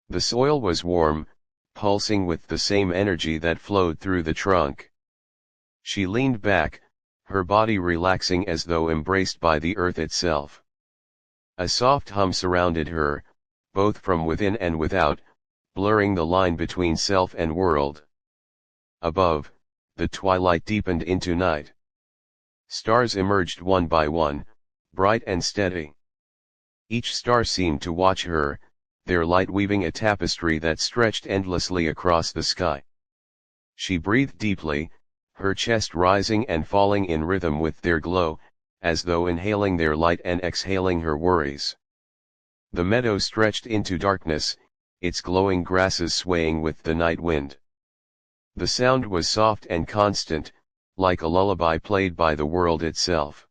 The soil was warm, pulsing with the same energy that flowed through the trunk. She leaned back, her body relaxing as though embraced by the earth itself. A soft hum surrounded her, both from within and without, blurring the line between self and world. Above, the twilight deepened into night. Stars emerged one by one, bright and steady. Each star seemed to watch her, their light weaving a tapestry that stretched endlessly across the sky. She breathed deeply, her chest rising and falling in rhythm with their glow, as though inhaling their light and exhaling her worries. The meadow stretched into darkness, its glowing grasses swaying with the night wind. The sound was soft and constant, like a lullaby played by the world itself.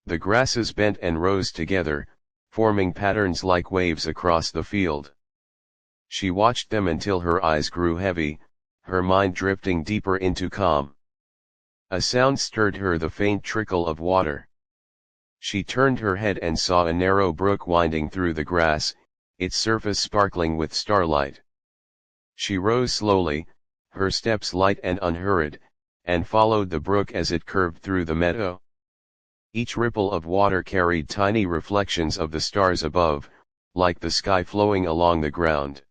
The grasses bent and rose together, forming patterns like waves across the field. She watched them until her eyes grew heavy, her mind drifting deeper into calm. A sound stirred her, the faint trickle of water. She turned her head and saw a narrow brook winding through the grass, its surface sparkling with starlight. She rose slowly, her steps light and unhurried, and followed the brook as it curved through the meadow. Each ripple of water carried tiny reflections of the stars above, like the sky flowing along the ground.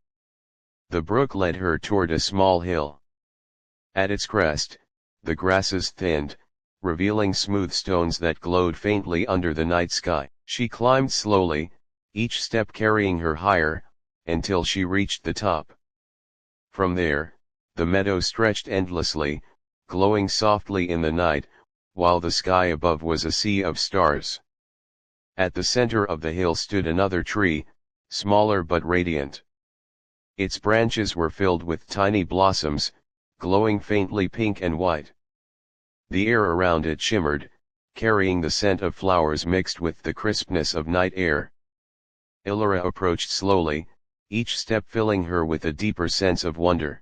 The brook led her toward a small hill. At its crest, the grasses thinned, revealing smooth stones that glowed faintly under the night sky. She climbed slowly, each step carrying her higher, until she reached the top. From there, the meadow stretched endlessly, glowing softly in the night, while the sky above was a sea of stars. At the center of the hill stood another tree, smaller but radiant. Its branches were filled with tiny blossoms, glowing faintly pink and white. The air around it shimmered, carrying the scent of flowers mixed with the crispness of night air. Illyra approached slowly, each step filling her with a deeper sense of wonder.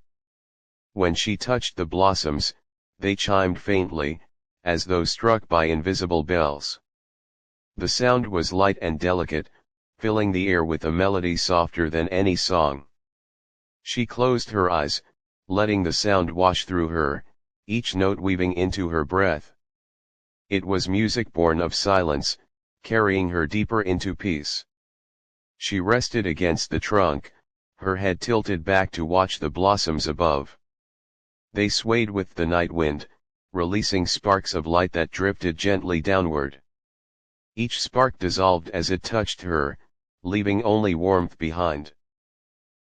When she touched the blossoms, they chimed faintly, as though struck by invisible bells. The sound was light and delicate, filling the air with a melody softer than any song. She closed her eyes, letting the sound wash through her, each note weaving into her breath. It was music born of silence, carrying her deeper into peace. She rested against the trunk, her head tilted back to watch the blossoms above. They swayed with the night wind, releasing sparks of light that drifted gently downward. Each spark dissolved as it touched her, leaving only warmth behind.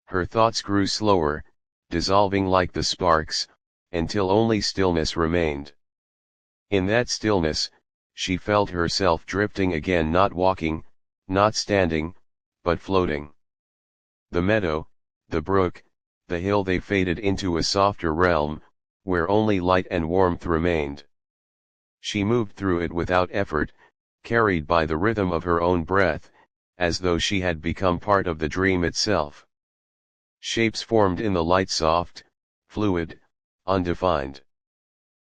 Her thoughts grew slower, dissolving like the sparks, until only stillness remained. In that stillness, she felt herself drifting again, not walking, not standing, but floating. The meadow, the brook, the hill, they faded into a softer realm, where only light and warmth remained. She moved through it without effort, carried by the rhythm of her own breath, as though she had become part of the dream itself. Shapes formed in the light, soft, fluid, undefined.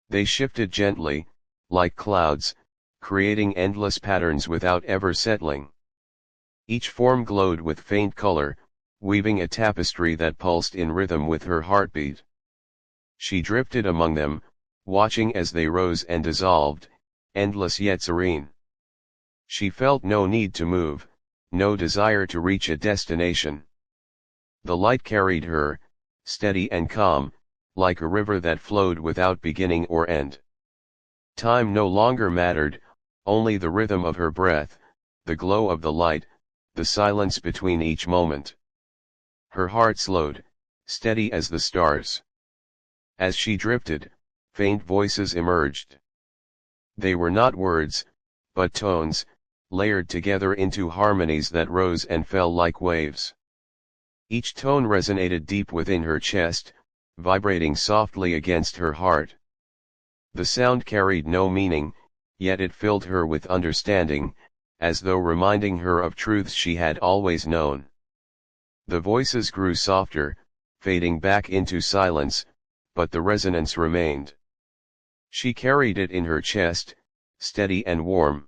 They shifted gently, like clouds, creating endless patterns without ever settling. Each form glowed with faint color, weaving a tapestry that pulsed in rhythm with her heartbeat. She drifted among them, watching as they rose and dissolved, endless yet serene. She felt no need to move, no desire to reach a destination. The light carried her, steady and calm, like a river that flowed without beginning or end. Time no longer mattered, only the rhythm of her breath, the glow of the light, the silence between each moment. Her heart slowed, steady as the stars. As she drifted, faint voices emerged. They were not words, but tones, layered together into harmonies that rose and fell like waves. Each tone resonated deep within her chest, vibrating softly against her heart. The sound carried no meaning, yet it filled her with understanding, as though reminding her of truths she had always known. The voices grew softer, fading back into silence, but the resonance remained. She carried it in her chest, steady and warm.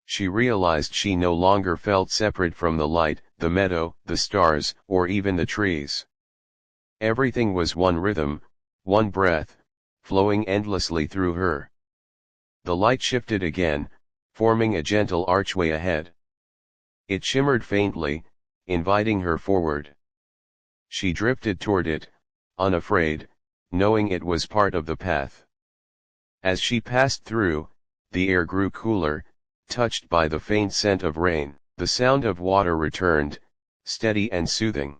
She realized she no longer felt separate from the light, the meadow, the stars, or even the trees. Everything was one rhythm, one breath, flowing endlessly through her. The light shifted again, forming a gentle archway ahead. It shimmered faintly, inviting her forward. She drifted toward it, unafraid, knowing it was part of the path. As she passed through, the air grew cooler, touched by the faint scent of rain. The sound of water returned, steady and soothing.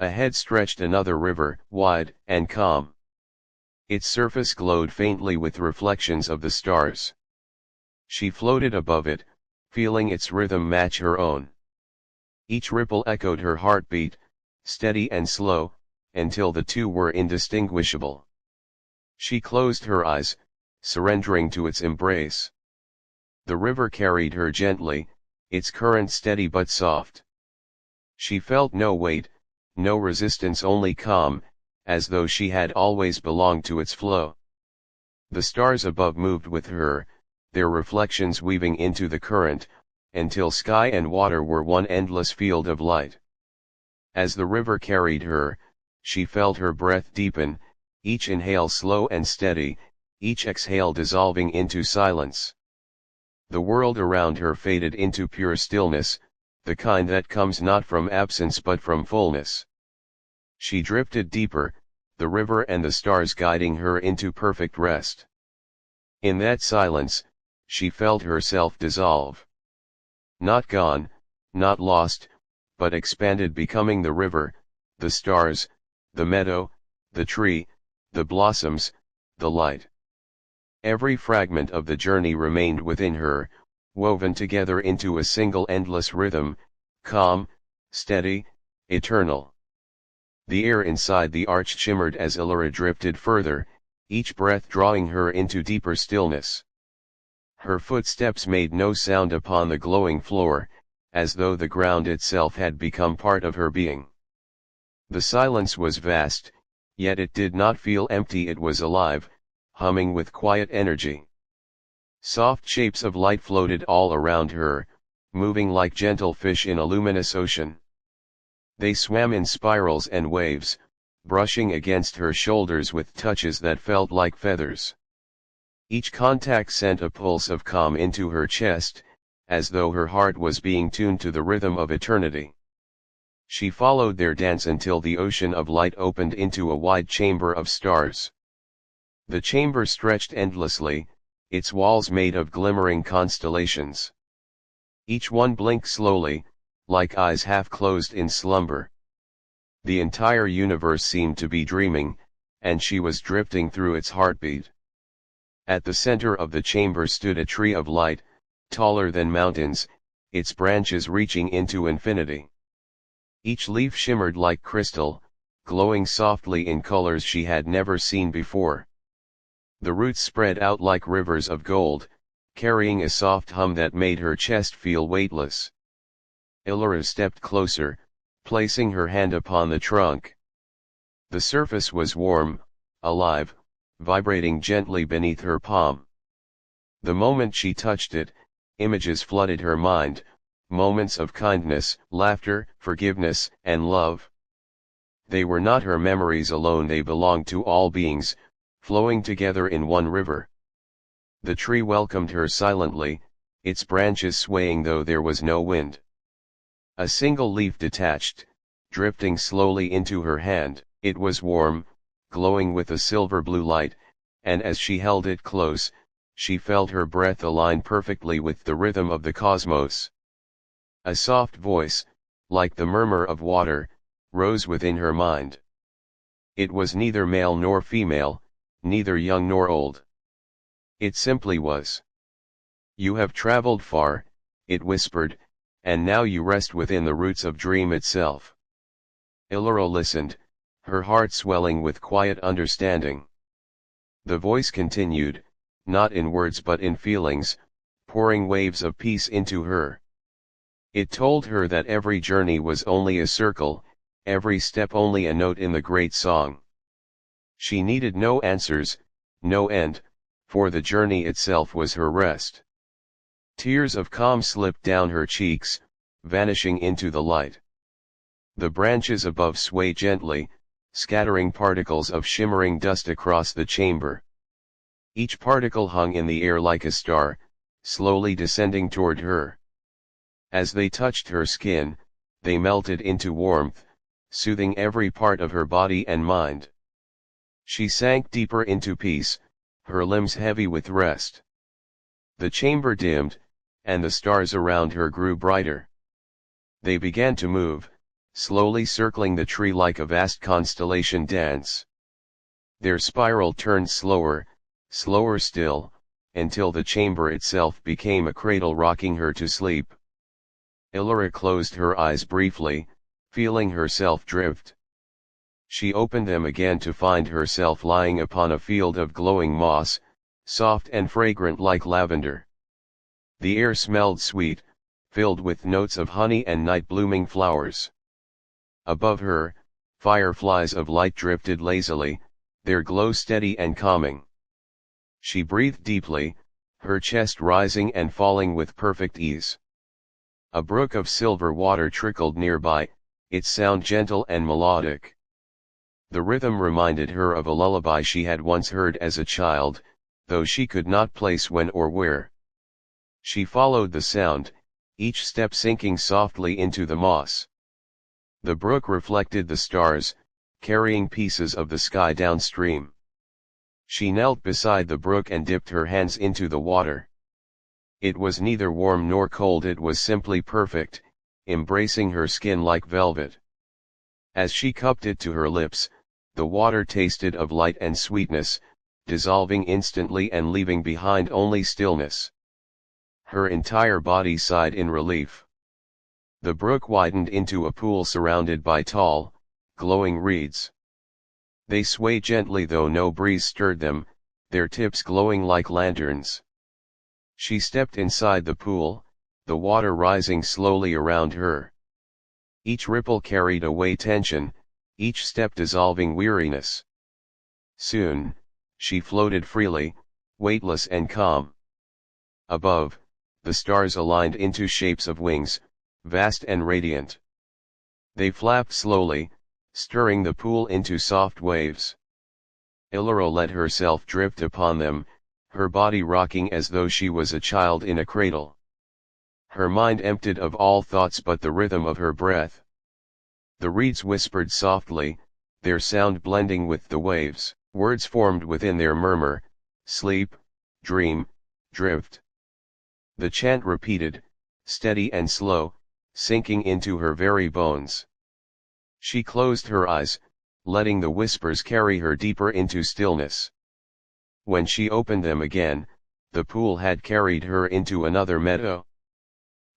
Ahead stretched another river, wide and calm. Its surface glowed faintly with reflections of the stars. She floated above it, feeling its rhythm match her own. Each ripple echoed her heartbeat, steady and slow, until the two were indistinguishable. She closed her eyes, surrendering to its embrace. The river carried her gently, its current steady but soft. She felt no weight, no resistance, only calm, as though she had always belonged to its flow. The stars above moved with her, their reflections weaving into the current, until sky and water were one endless field of light. As the river carried her, she felt her breath deepen, each inhale slow and steady, each exhale dissolving into silence. The world around her faded into pure stillness, the kind that comes not from absence but from fullness. She drifted deeper, the river and the stars guiding her into perfect rest. In that silence, she felt herself dissolve. Not gone, not lost, but expanded, becoming the river, the stars, the meadow, the tree, the blossoms, the light. Every fragment of the journey remained within her, woven together into a single endless rhythm, calm, steady, eternal. The air inside the arch shimmered as Illyra drifted further, each breath drawing her into deeper stillness. Her footsteps made no sound upon the glowing floor, as though the ground itself had become part of her being. The silence was vast, yet it did not feel empty. It was alive, humming with quiet energy. Soft shapes of light floated all around her, moving like gentle fish in a luminous ocean. They swam in spirals and waves, brushing against her shoulders with touches that felt like feathers. Each contact sent a pulse of calm into her chest, as though her heart was being tuned to the rhythm of eternity. She followed their dance until the ocean of light opened into a wide chamber of stars. The chamber stretched endlessly, its walls made of glimmering constellations. Each one blinked slowly, like eyes half closed in slumber. The entire universe seemed to be dreaming, and she was drifting through its heartbeat. At the center of the chamber stood a tree of light, taller than mountains, its branches reaching into infinity. Each leaf shimmered like crystal, glowing softly in colors she had never seen before. The roots spread out like rivers of gold, carrying a soft hum that made her chest feel weightless. Elora stepped closer, placing her hand upon the trunk. The surface was warm, alive, vibrating gently beneath her palm. The moment she touched it, images flooded her mind, moments of kindness, laughter, forgiveness, and love. They were not her memories alone, they belonged to all beings, flowing together in one river. The tree welcomed her silently, its branches swaying though there was no wind. A single leaf detached, drifting slowly into her hand. It was warm, glowing with a silver blue light, and as she held it close, she felt her breath align perfectly with the rhythm of the cosmos. A soft voice, like the murmur of water, rose within her mind. It was neither male nor female, neither young nor old. It simply was. "You have traveled far," it whispered, "and now you rest within the roots of dream itself." Elora listened, her heart swelling with quiet understanding. The voice continued, not in words but in feelings, pouring waves of peace into her. It told her that every journey was only a circle, every step only a note in the great song. She needed no answers, no end, for the journey itself was her rest. Tears of calm slipped down her cheeks, vanishing into the light. The branches above swayed gently, scattering particles of shimmering dust across the chamber. Each particle hung in the air like a star, slowly descending toward her. As they touched her skin, they melted into warmth, soothing every part of her body and mind. She sank deeper into peace, her limbs heavy with rest. The chamber dimmed, and the stars around her grew brighter. They began to move, slowly circling the tree like a vast constellation dance. Their spiral turned slower, slower still, until the chamber itself became a cradle rocking her to sleep. Elora closed her eyes briefly, feeling herself drift. She opened them again to find herself lying upon a field of glowing moss, soft and fragrant like lavender. The air smelled sweet, filled with notes of honey and night-blooming flowers. Above her, fireflies of light drifted lazily, their glow steady and calming. She breathed deeply, her chest rising and falling with perfect ease. A brook of silver water trickled nearby, its sound gentle and melodic. The rhythm reminded her of a lullaby she had once heard as a child, though she could not place when or where. She followed the sound, each step sinking softly into the moss. The brook reflected the stars, carrying pieces of the sky downstream. She knelt beside the brook and dipped her hands into the water. It was neither warm nor cold, it was simply perfect, embracing her skin like velvet. As she cupped it to her lips, the water tasted of light and sweetness, dissolving instantly and leaving behind only stillness. Her entire body sighed in relief. The brook widened into a pool surrounded by tall, glowing reeds. They swayed gently though no breeze stirred them, their tips glowing like lanterns. She stepped inside the pool, the water rising slowly around her. Each ripple carried away tension, each step dissolving weariness. Soon, she floated freely, weightless and calm. Above, the stars aligned into shapes of wings, vast and radiant. They flapped slowly, stirring the pool into soft waves. Illyra let herself drift upon them, her body rocking as though she was a child in a cradle. Her mind emptied of all thoughts but the rhythm of her breath. The reeds whispered softly, their sound blending with the waves. Words formed within their murmur: sleep, dream, drift. The chant repeated, steady and slow, sinking into her very bones. She closed her eyes, letting the whispers carry her deeper into stillness. When she opened them again, the pool had carried her into another meadow.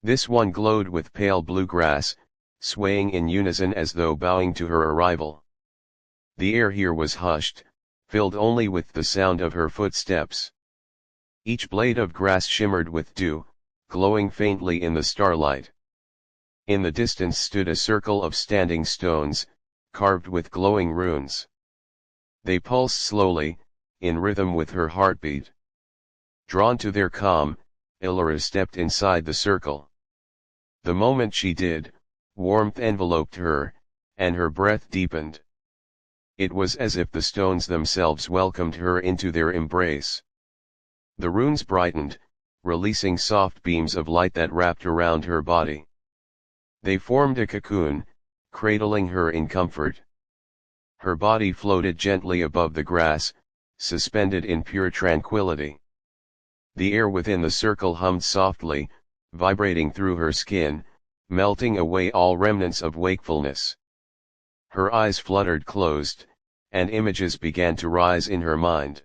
This one glowed with pale blue grass, swaying in unison as though bowing to her arrival. The air here was hushed, filled only with the sound of her footsteps. Each blade of grass shimmered with dew, glowing faintly in the starlight. In the distance stood a circle of standing stones, carved with glowing runes. They pulsed slowly, in rhythm with her heartbeat. Drawn to their calm, Illyra stepped inside the circle. The moment she did, warmth enveloped her, and her breath deepened. It was as if the stones themselves welcomed her into their embrace. The runes brightened, releasing soft beams of light that wrapped around her body. They formed a cocoon, cradling her in comfort. Her body floated gently above the grass, suspended in pure tranquility. The air within the circle hummed softly, vibrating through her skin, melting away all remnants of wakefulness. Her eyes fluttered closed, and images began to rise in her mind.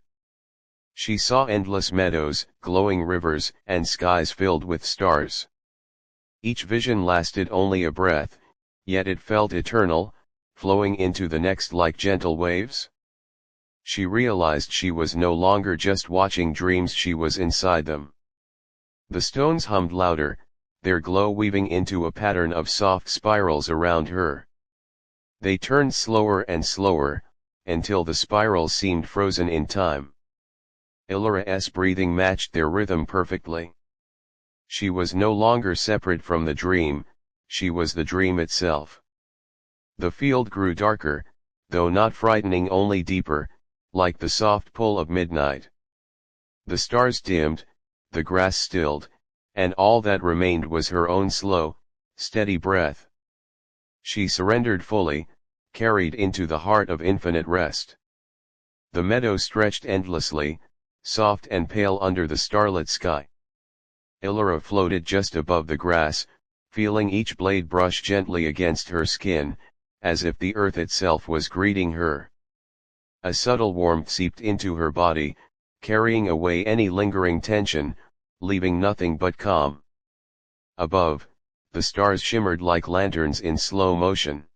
She saw endless meadows, glowing rivers, and skies filled with stars. Each vision lasted only a breath, yet it felt eternal, flowing into the next like gentle waves. She realized she was no longer just watching dreams, she was inside them. The stones hummed louder, their glow weaving into a pattern of soft spirals around her. They turned slower and slower, until the spirals seemed frozen in time. Illyra's breathing matched their rhythm perfectly. She was no longer separate from the dream, she was the dream itself. The field grew darker, though not frightening, only deeper, like the soft pull of midnight. The stars dimmed, the grass stilled, and all that remained was her own slow, steady breath. She surrendered fully, carried into the heart of infinite rest. The meadow stretched endlessly, soft and pale under the starlit sky. Illyra floated just above the grass, feeling each blade brush gently against her skin, as if the earth itself was greeting her. A subtle warmth seeped into her body, carrying away any lingering tension, leaving nothing but calm. Above, the stars shimmered like lanterns in slow motion.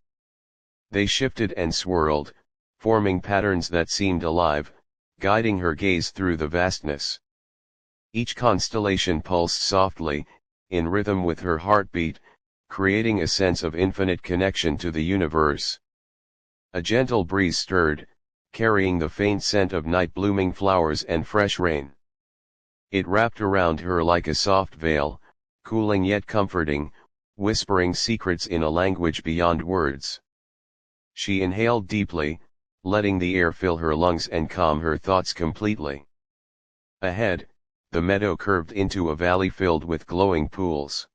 They shifted and swirled, forming patterns that seemed alive, guiding her gaze through the vastness. Each constellation pulsed softly, in rhythm with her heartbeat, creating a sense of infinite connection to the universe. A gentle breeze stirred, carrying the faint scent of night-blooming flowers and fresh rain. It wrapped around her like a soft veil, cooling yet comforting, whispering secrets in a language beyond words. She inhaled deeply, letting the air fill her lungs and calm her thoughts completely. Ahead, the meadow curved into a valley filled with glowing pools.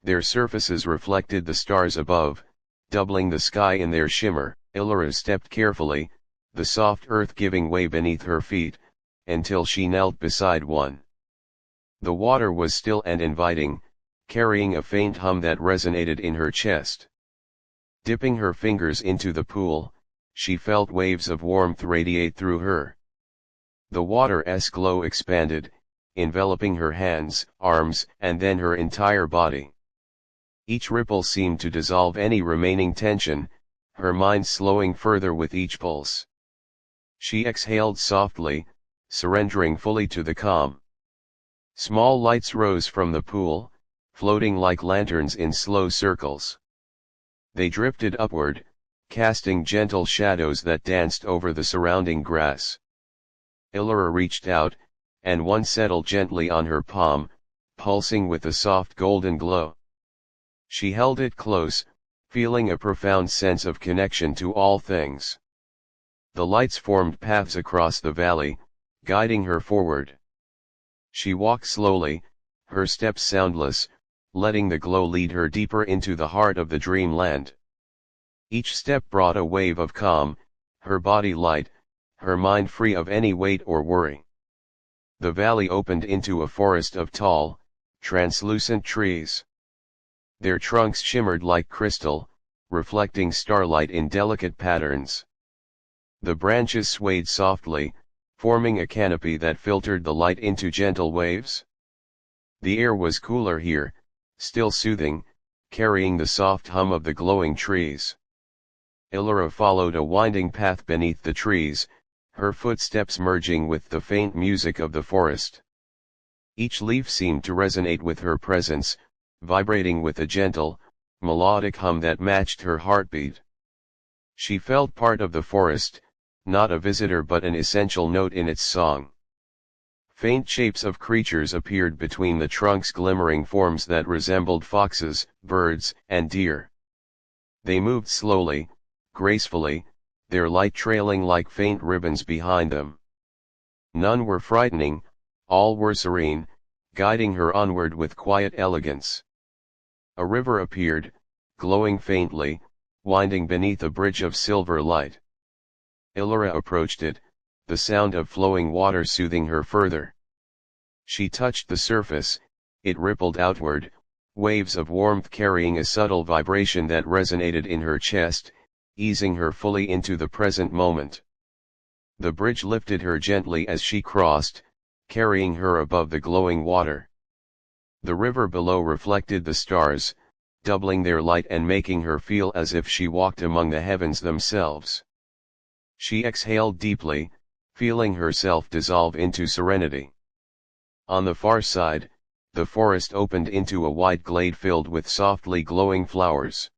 Their surfaces reflected the stars above, doubling the sky in their shimmer. Illyra stepped carefully, the soft earth giving way beneath her feet, until she knelt beside one. The water was still and inviting, carrying a faint hum that resonated in her chest. Dipping her fingers into the pool, she felt waves of warmth radiate through her. The water's glow expanded, enveloping her hands, arms, and then her entire body. Each ripple seemed to dissolve any remaining tension, her mind slowing further with each pulse. She exhaled softly, surrendering fully to the calm. Small lights rose from the pool, floating like lanterns in slow circles. They drifted upward, casting gentle shadows that danced over the surrounding grass. Illyra reached out, and one settled gently on her palm, pulsing with a soft golden glow. She held it close, feeling a profound sense of connection to all things. The lights formed paths across the valley, guiding her forward. She walked slowly, her steps soundless, letting the glow lead her deeper into the heart of the dreamland. Each step brought a wave of calm, her body light, her mind free of any weight or worry. The valley opened into a forest of tall, translucent trees. Their trunks shimmered like crystal, reflecting starlight in delicate patterns. The branches swayed softly, forming a canopy that filtered the light into gentle waves. The air was cooler here, still soothing, carrying the soft hum of the glowing trees. Illyra followed a winding path beneath the trees, her footsteps merging with the faint music of the forest. Each leaf seemed to resonate with her presence, vibrating with a gentle, melodic hum that matched her heartbeat. She felt part of the forest, not a visitor but an essential note in its song. Faint shapes of creatures appeared between the trunks, glimmering forms that resembled foxes, birds, and deer. They moved slowly, gracefully, their light trailing like faint ribbons behind them. None were frightening, all were serene, guiding her onward with quiet elegance. A river appeared, glowing faintly, winding beneath a bridge of silver light. Illyra approached it, the sound of flowing water soothing her further. She touched the surface, it rippled outward, waves of warmth carrying a subtle vibration that resonated in her chest, easing her fully into the present moment. The bridge lifted her gently as she crossed, carrying her above the glowing water. The river below reflected the stars, doubling their light and making her feel as if she walked among the heavens themselves. She exhaled deeply, feeling herself dissolve into serenity. On the far side, the forest opened into a wide glade filled with softly glowing flowers.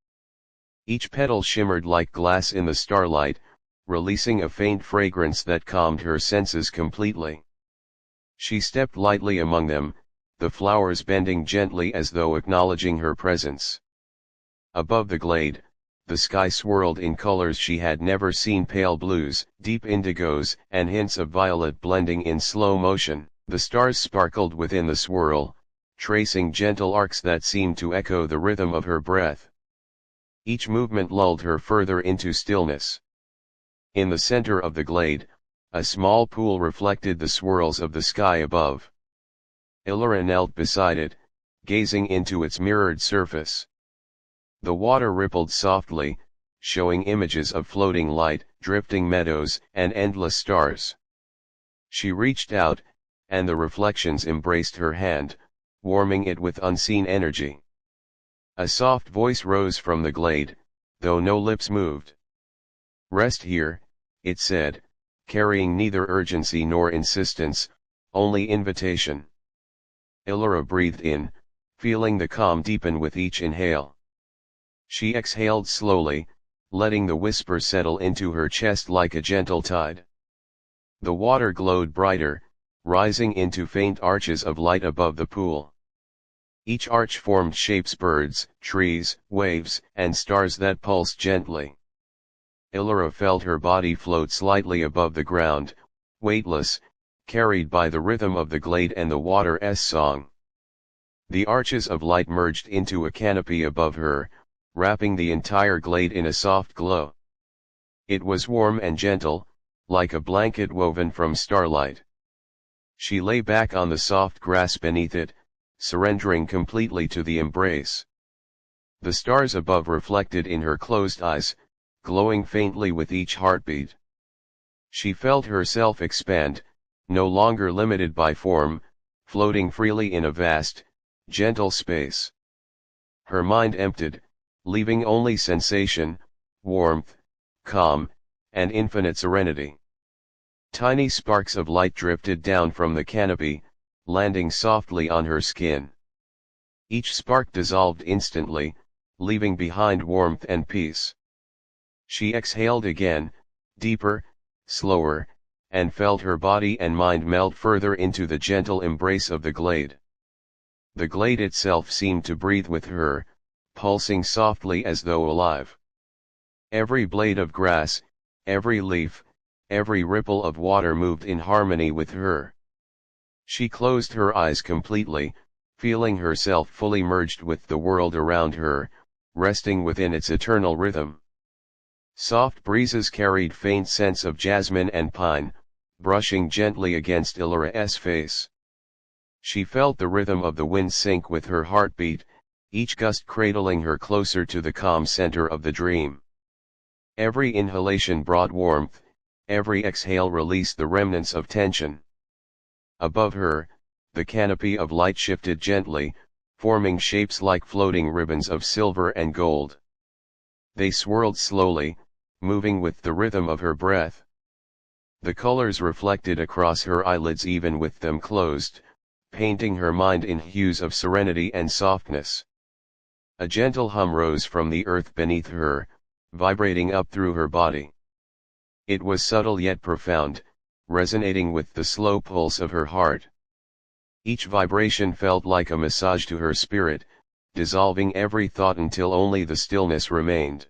Each petal shimmered like glass in the starlight, releasing a faint fragrance that calmed her senses completely. She stepped lightly among them, the flowers bending gently as though acknowledging her presence. Above the glade, the sky swirled in colors she had never seen, pale blues, deep indigos, and hints of violet blending in slow motion. The stars sparkled within the swirl, tracing gentle arcs that seemed to echo the rhythm of her breath. Each movement lulled her further into stillness. In the center of the glade, a small pool reflected the swirls of the sky above. Illyra knelt beside it, gazing into its mirrored surface. The water rippled softly, showing images of floating light, drifting meadows, and endless stars. She reached out, and the reflections embraced her hand, warming it with unseen energy. A soft voice rose from the glade, though no lips moved. "Rest here," it said, carrying neither urgency nor insistence, only invitation. Illyra breathed in, feeling the calm deepen with each inhale. She exhaled slowly, letting the whisper settle into her chest like a gentle tide. The water glowed brighter, rising into faint arches of light above the pool. Each arch formed shapes: birds, trees, waves, and stars that pulsed gently. Illyra felt her body float slightly above the ground, weightless, carried by the rhythm of the glade and the water's song. The arches of light merged into a canopy above her, wrapping the entire glade in a soft glow. It was warm and gentle, like a blanket woven from starlight. She lay back on the soft grass beneath it, surrendering completely to the embrace. The stars above reflected in her closed eyes, glowing faintly with each heartbeat. She felt herself expand, no longer limited by form, floating freely in a vast, gentle space. Her mind emptied, leaving only sensation, warmth, calm, and infinite serenity. Tiny sparks of light drifted down from the canopy, landing softly on her skin. Each spark dissolved instantly, leaving behind warmth and peace. She exhaled again, deeper, slower, and felt her body and mind melt further into the gentle embrace of the glade. The glade itself seemed to breathe with her, pulsing softly as though alive. Every blade of grass, every leaf, every ripple of water moved in harmony with her. She closed her eyes completely, feeling herself fully merged with the world around her, resting within its eternal rhythm. Soft breezes carried faint scents of jasmine and pine, brushing gently against Illyra's face. She felt the rhythm of the wind sync with her heartbeat, each gust cradling her closer to the calm center of the dream. Every inhalation brought warmth, every exhale released the remnants of tension. Above her, the canopy of light shifted gently, forming shapes like floating ribbons of silver and gold. They swirled slowly, moving with the rhythm of her breath. The colors reflected across her eyelids even with them closed, painting her mind in hues of serenity and softness. A gentle hum rose from the earth beneath her, vibrating up through her body. It was subtle yet profound, resonating with the slow pulse of her heart. Each vibration felt like a massage to her spirit, dissolving every thought until only the stillness remained.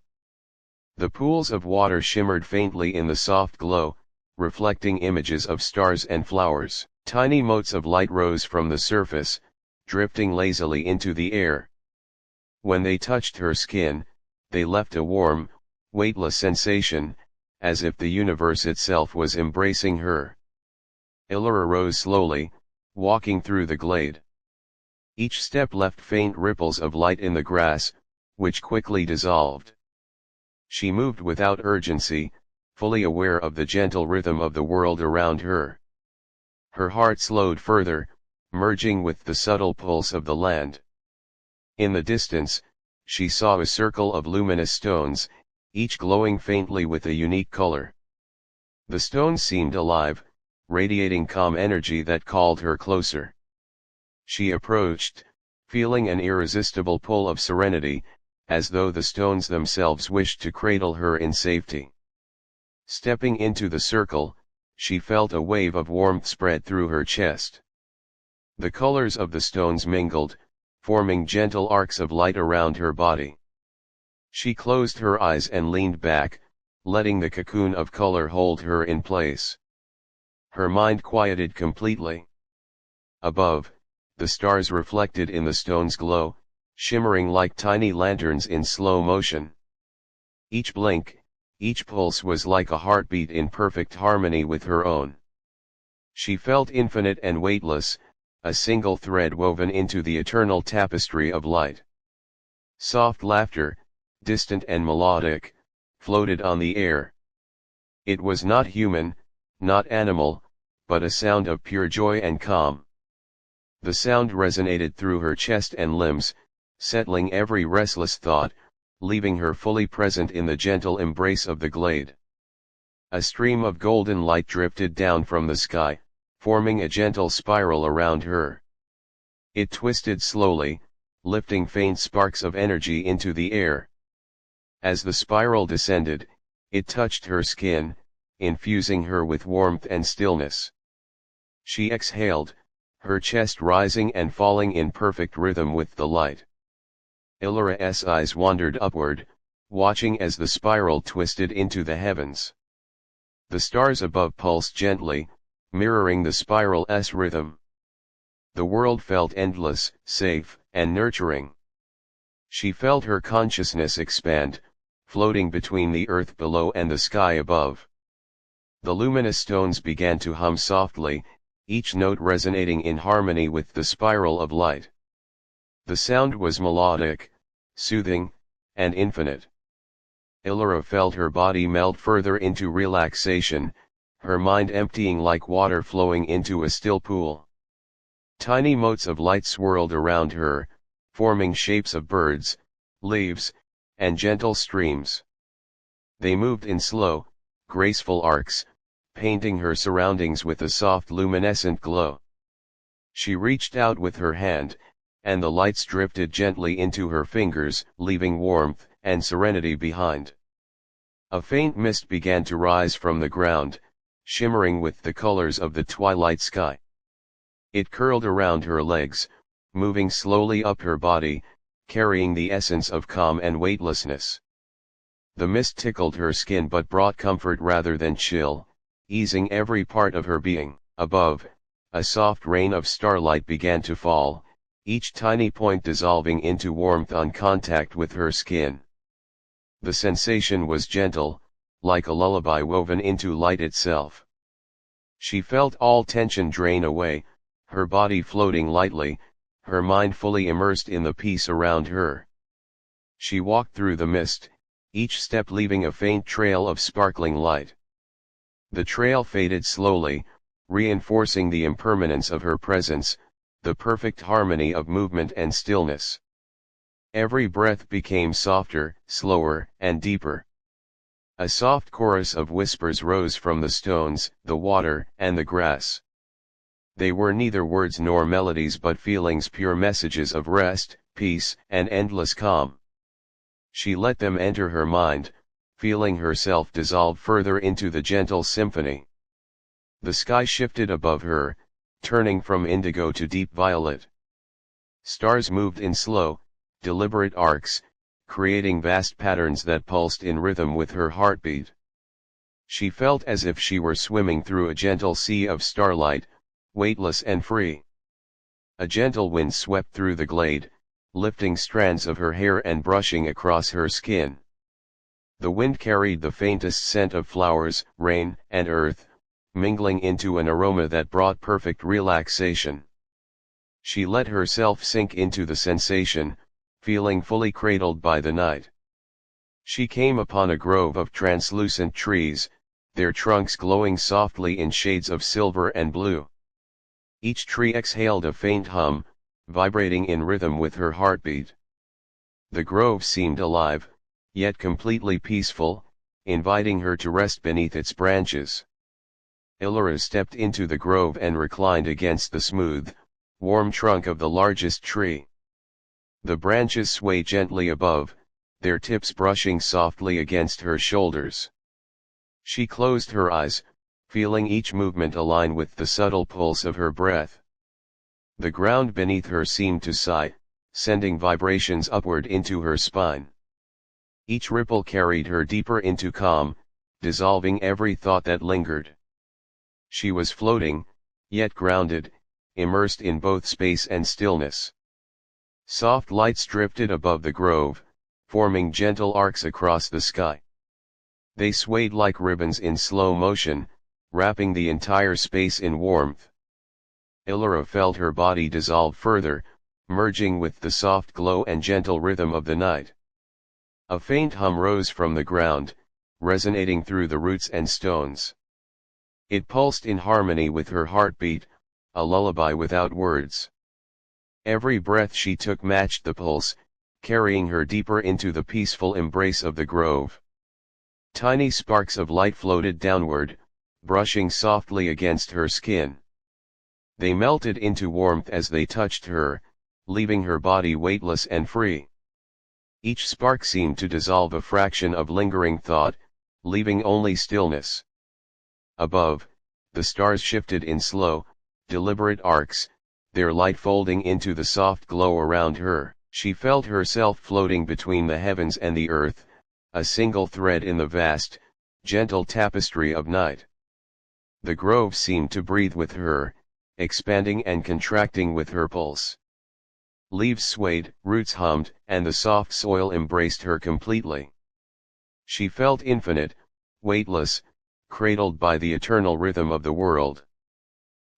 The pools of water shimmered faintly in the soft glow, reflecting images of stars and flowers. Tiny motes of light rose from the surface, drifting lazily into the air. When they touched her skin, they left a warm, weightless sensation, as if the universe itself was embracing her. Illyra rose slowly, walking through the glade. Each step left faint ripples of light in the grass, which quickly dissolved. She moved without urgency, fully aware of the gentle rhythm of the world around her. Her heart slowed further, merging with the subtle pulse of the land. In the distance, she saw a circle of luminous stones, each glowing faintly with a unique color. The stones seemed alive, radiating calm energy that called her closer. She approached, feeling an irresistible pull of serenity, as though the stones themselves wished to cradle her in safety. Stepping into the circle, she felt a wave of warmth spread through her chest. The colors of the stones mingled, forming gentle arcs of light around her body. She closed her eyes and leaned back, letting the cocoon of color hold her in place. Her mind quieted completely. Above, the stars reflected in the stone's glow, shimmering like tiny lanterns in slow motion. Each blink, each pulse was like a heartbeat in perfect harmony with her own. She felt infinite and weightless, a single thread woven into the eternal tapestry of light. Soft laughter, distant and melodic, floated on the air. It was not human, not animal, but a sound of pure joy and calm. The sound resonated through her chest and limbs, settling every restless thought, leaving her fully present in the gentle embrace of the glade. A stream of golden light drifted down from the sky, forming a gentle spiral around her. It twisted slowly, lifting faint sparks of energy into the air. As the spiral descended, it touched her skin, infusing her with warmth and stillness. She exhaled, her chest rising and falling in perfect rhythm with the light. Illyra's eyes wandered upward, watching as the spiral twisted into the heavens. The stars above pulsed gently, mirroring the spiral's rhythm. The world felt endless, safe, and nurturing. She felt her consciousness expand, floating between the earth below and the sky above. The luminous stones began to hum softly, each note resonating in harmony with the spiral of light. The sound was melodic, soothing, and infinite. Illyra felt her body melt further into relaxation, her mind emptying like water flowing into a still pool. Tiny motes of light swirled around her, forming shapes of birds, leaves, and gentle streams. They moved in slow, graceful arcs, painting her surroundings with a soft luminescent glow. She reached out with her hand, and the lights drifted gently into her fingers, leaving warmth and serenity behind. A faint mist began to rise from the ground, shimmering with the colors of the twilight sky. It curled around her legs, moving slowly up her body, carrying the essence of calm and weightlessness. The mist tickled her skin but brought comfort rather than chill, easing every part of her being. Above, a soft rain of starlight began to fall, each tiny point dissolving into warmth on contact with her skin. The sensation was gentle, like a lullaby woven into light itself. She felt all tension drain away, her body floating lightly, her mind fully immersed in the peace around her. She walked through the mist, each step leaving a faint trail of sparkling light. The trail faded slowly, reinforcing the impermanence of her presence, the perfect harmony of movement and stillness. Every breath became softer, slower, and deeper. A soft chorus of whispers rose from the stones, the water, and the grass. They were neither words nor melodies but feelings, pure messages of rest, peace, and endless calm. She let them enter her mind, feeling herself dissolve further into the gentle symphony. The sky shifted above her, turning from indigo to deep violet. Stars moved in slow, deliberate arcs, creating vast patterns that pulsed in rhythm with her heartbeat. She felt as if she were swimming through a gentle sea of starlight, weightless and free. A gentle wind swept through the glade, lifting strands of her hair and brushing across her skin. The wind carried the faintest scent of flowers, rain, and earth, mingling into an aroma that brought perfect relaxation. She let herself sink into the sensation, feeling fully cradled by the night. She came upon a grove of translucent trees, their trunks glowing softly in shades of silver and blue. Each tree exhaled a faint hum, vibrating in rhythm with her heartbeat. The grove seemed alive, yet completely peaceful, inviting her to rest beneath its branches. Elora stepped into the grove and reclined against the smooth, warm trunk of the largest tree. The branches swayed gently above, their tips brushing softly against her shoulders. She closed her eyes, feeling each movement align with the subtle pulse of her breath. The ground beneath her seemed to sigh, sending vibrations upward into her spine. Each ripple carried her deeper into calm, dissolving every thought that lingered. She was floating, yet grounded, immersed in both space and stillness. Soft lights drifted above the grove, forming gentle arcs across the sky. They swayed like ribbons in slow motion, wrapping the entire space in warmth. Elora felt her body dissolve further, merging with the soft glow and gentle rhythm of the night. A faint hum rose from the ground, resonating through the roots and stones. It pulsed in harmony with her heartbeat, a lullaby without words. Every breath she took matched the pulse, carrying her deeper into the peaceful embrace of the grove. Tiny sparks of light floated downward, brushing softly against her skin. They melted into warmth as they touched her, leaving her body weightless and free. Each spark seemed to dissolve a fraction of lingering thought, leaving only stillness. Above, the stars shifted in slow, deliberate arcs, their light folding into the soft glow around her. She felt herself floating between the heavens and the earth, a single thread in the vast, gentle tapestry of night. The grove seemed to breathe with her, expanding and contracting with her pulse. Leaves swayed, roots hummed, and the soft soil embraced her completely. She felt infinite, weightless, cradled by the eternal rhythm of the world.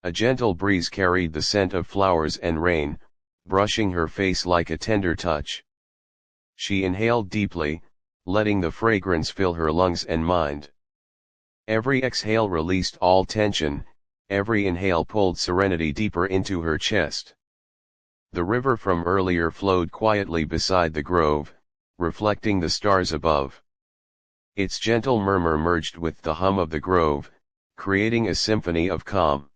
A gentle breeze carried the scent of flowers and rain, brushing her face like a tender touch. She inhaled deeply, letting the fragrance fill her lungs and mind. Every exhale released all tension, every inhale pulled serenity deeper into her chest. The river from earlier flowed quietly beside the grove, reflecting the stars above. Its gentle murmur merged with the hum of the grove, creating a symphony of calm.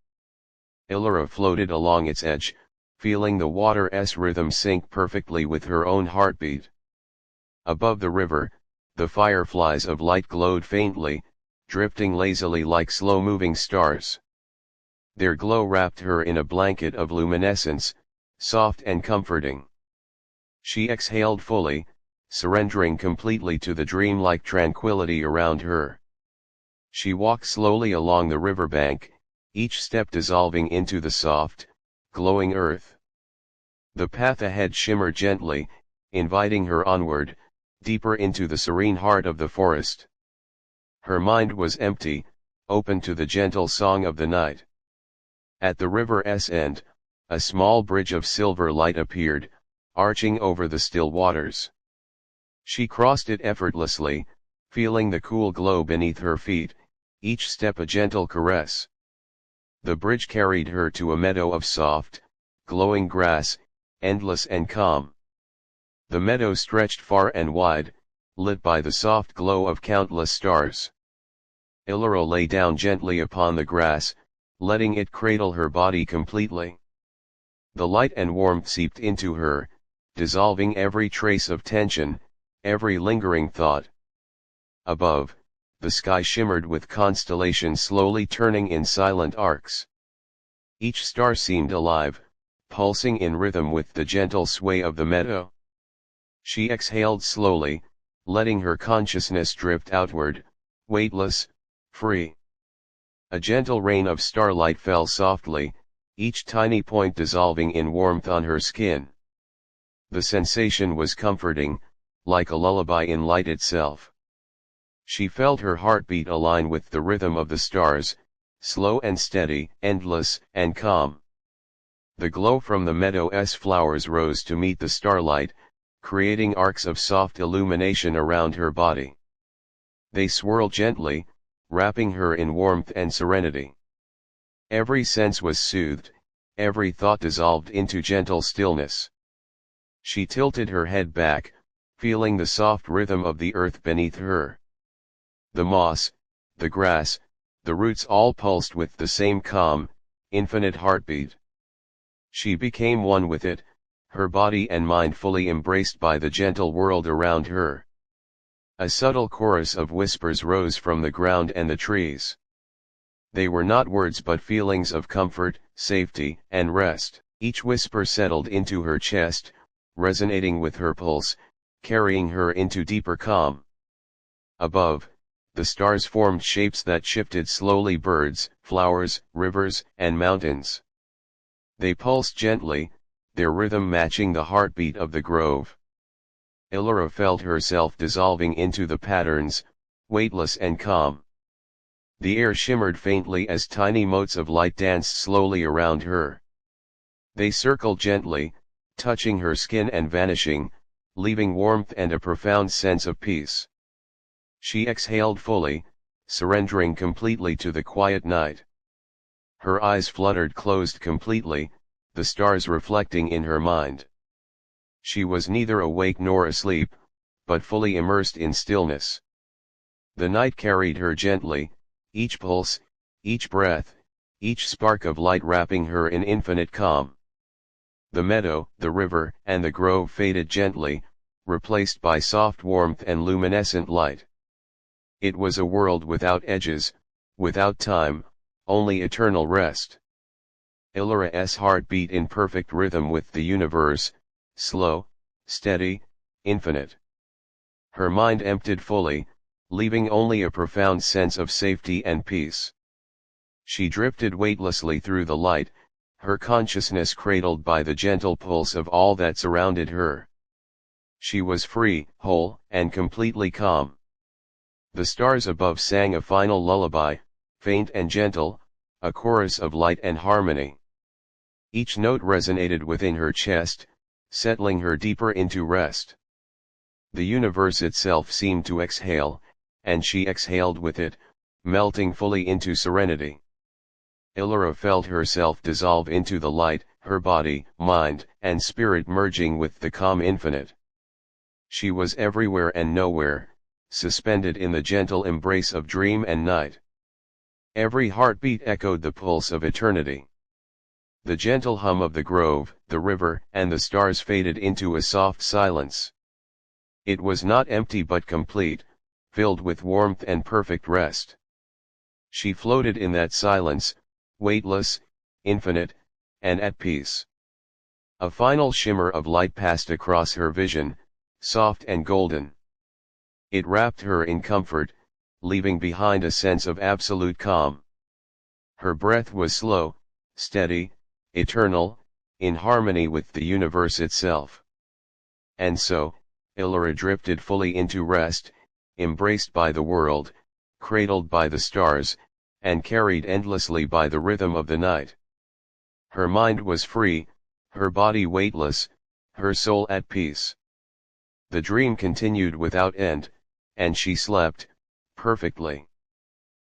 Illyra floated along its edge, feeling the water's rhythm sync perfectly with her own heartbeat. Above the river, the fireflies of light glowed faintly, drifting lazily like slow-moving stars. Their glow wrapped her in a blanket of luminescence, soft and comforting. She exhaled fully, surrendering completely to the dreamlike tranquility around her. She walked slowly along the riverbank, each step dissolving into the soft, glowing earth. The path ahead shimmered gently, inviting her onward, deeper into the serene heart of the forest. Her mind was empty, open to the gentle song of the night. At the river's end, a small bridge of silver light appeared, arching over the still waters. She crossed it effortlessly, feeling the cool glow beneath her feet, each step a gentle caress. The bridge carried her to a meadow of soft, glowing grass, endless and calm. The meadow stretched far and wide, lit by the soft glow of countless stars. Illyra lay down gently upon the grass, letting it cradle her body completely. The light and warmth seeped into her, dissolving every trace of tension, every lingering thought. Above, the sky shimmered with constellations slowly turning in silent arcs. Each star seemed alive, pulsing in rhythm with the gentle sway of the meadow. She exhaled slowly, letting her consciousness drift outward, weightless, free. A gentle rain of starlight fell softly, each tiny point dissolving in warmth on her skin. The sensation was comforting, like a lullaby in light itself. She felt her heartbeat align with the rhythm of the stars, slow and steady, endless and calm. The glow from the meadow's flowers rose to meet the starlight, creating arcs of soft illumination around her body. They swirled gently, wrapping her in warmth and serenity. Every sense was soothed, every thought dissolved into gentle stillness. She tilted her head back, feeling the soft rhythm of the earth beneath her. The moss, the grass, the roots all pulsed with the same calm, infinite heartbeat. She became one with it, her body and mind fully embraced by the gentle world around her. A subtle chorus of whispers rose from the ground and the trees. They were not words but feelings of comfort, safety, and rest. Each whisper settled into her chest, resonating with her pulse, carrying her into deeper calm. Above, the stars formed shapes that shifted slowly: birds, flowers, rivers, and mountains. They pulsed gently, their rhythm matching the heartbeat of the grove. Illyra felt herself dissolving into the patterns, weightless and calm. The air shimmered faintly as tiny motes of light danced slowly around her. They circled gently, touching her skin and vanishing, leaving warmth and a profound sense of peace. She exhaled fully, surrendering completely to the quiet night. Her eyes fluttered closed completely, the stars reflecting in her mind. She was neither awake nor asleep, but fully immersed in stillness. The night carried her gently, each pulse, each breath, each spark of light wrapping her in infinite calm. The meadow, the river, and the grove faded gently, replaced by soft warmth and luminescent light. It was a world without edges, without time, only eternal rest. Illyra's heart beat in perfect rhythm with the universe, slow, steady, infinite. Her mind emptied fully, leaving only a profound sense of safety and peace. She drifted weightlessly through the light, her consciousness cradled by the gentle pulse of all that surrounded her. She was free, whole, and completely calm. The stars above sang a final lullaby, faint and gentle, a chorus of light and harmony. Each note resonated within her chest, settling her deeper into rest. The universe itself seemed to exhale, and she exhaled with it, melting fully into serenity. Illyra felt herself dissolve into the light, her body, mind, and spirit merging with the calm infinite. She was everywhere and nowhere, suspended in the gentle embrace of dream and night. Every heartbeat echoed the pulse of eternity. The gentle hum of the grove, the river, and the stars faded into a soft silence. It was not empty but complete, filled with warmth and perfect rest. She floated in that silence, weightless, infinite, and at peace. A final shimmer of light passed across her vision, soft and golden. It wrapped her in comfort, leaving behind a sense of absolute calm. Her breath was slow, steady, eternal, in harmony with the universe itself. And so, Illyra drifted fully into rest, embraced by the world, cradled by the stars, and carried endlessly by the rhythm of the night. Her mind was free, her body weightless, her soul at peace. The dream continued without end, and she slept, perfectly.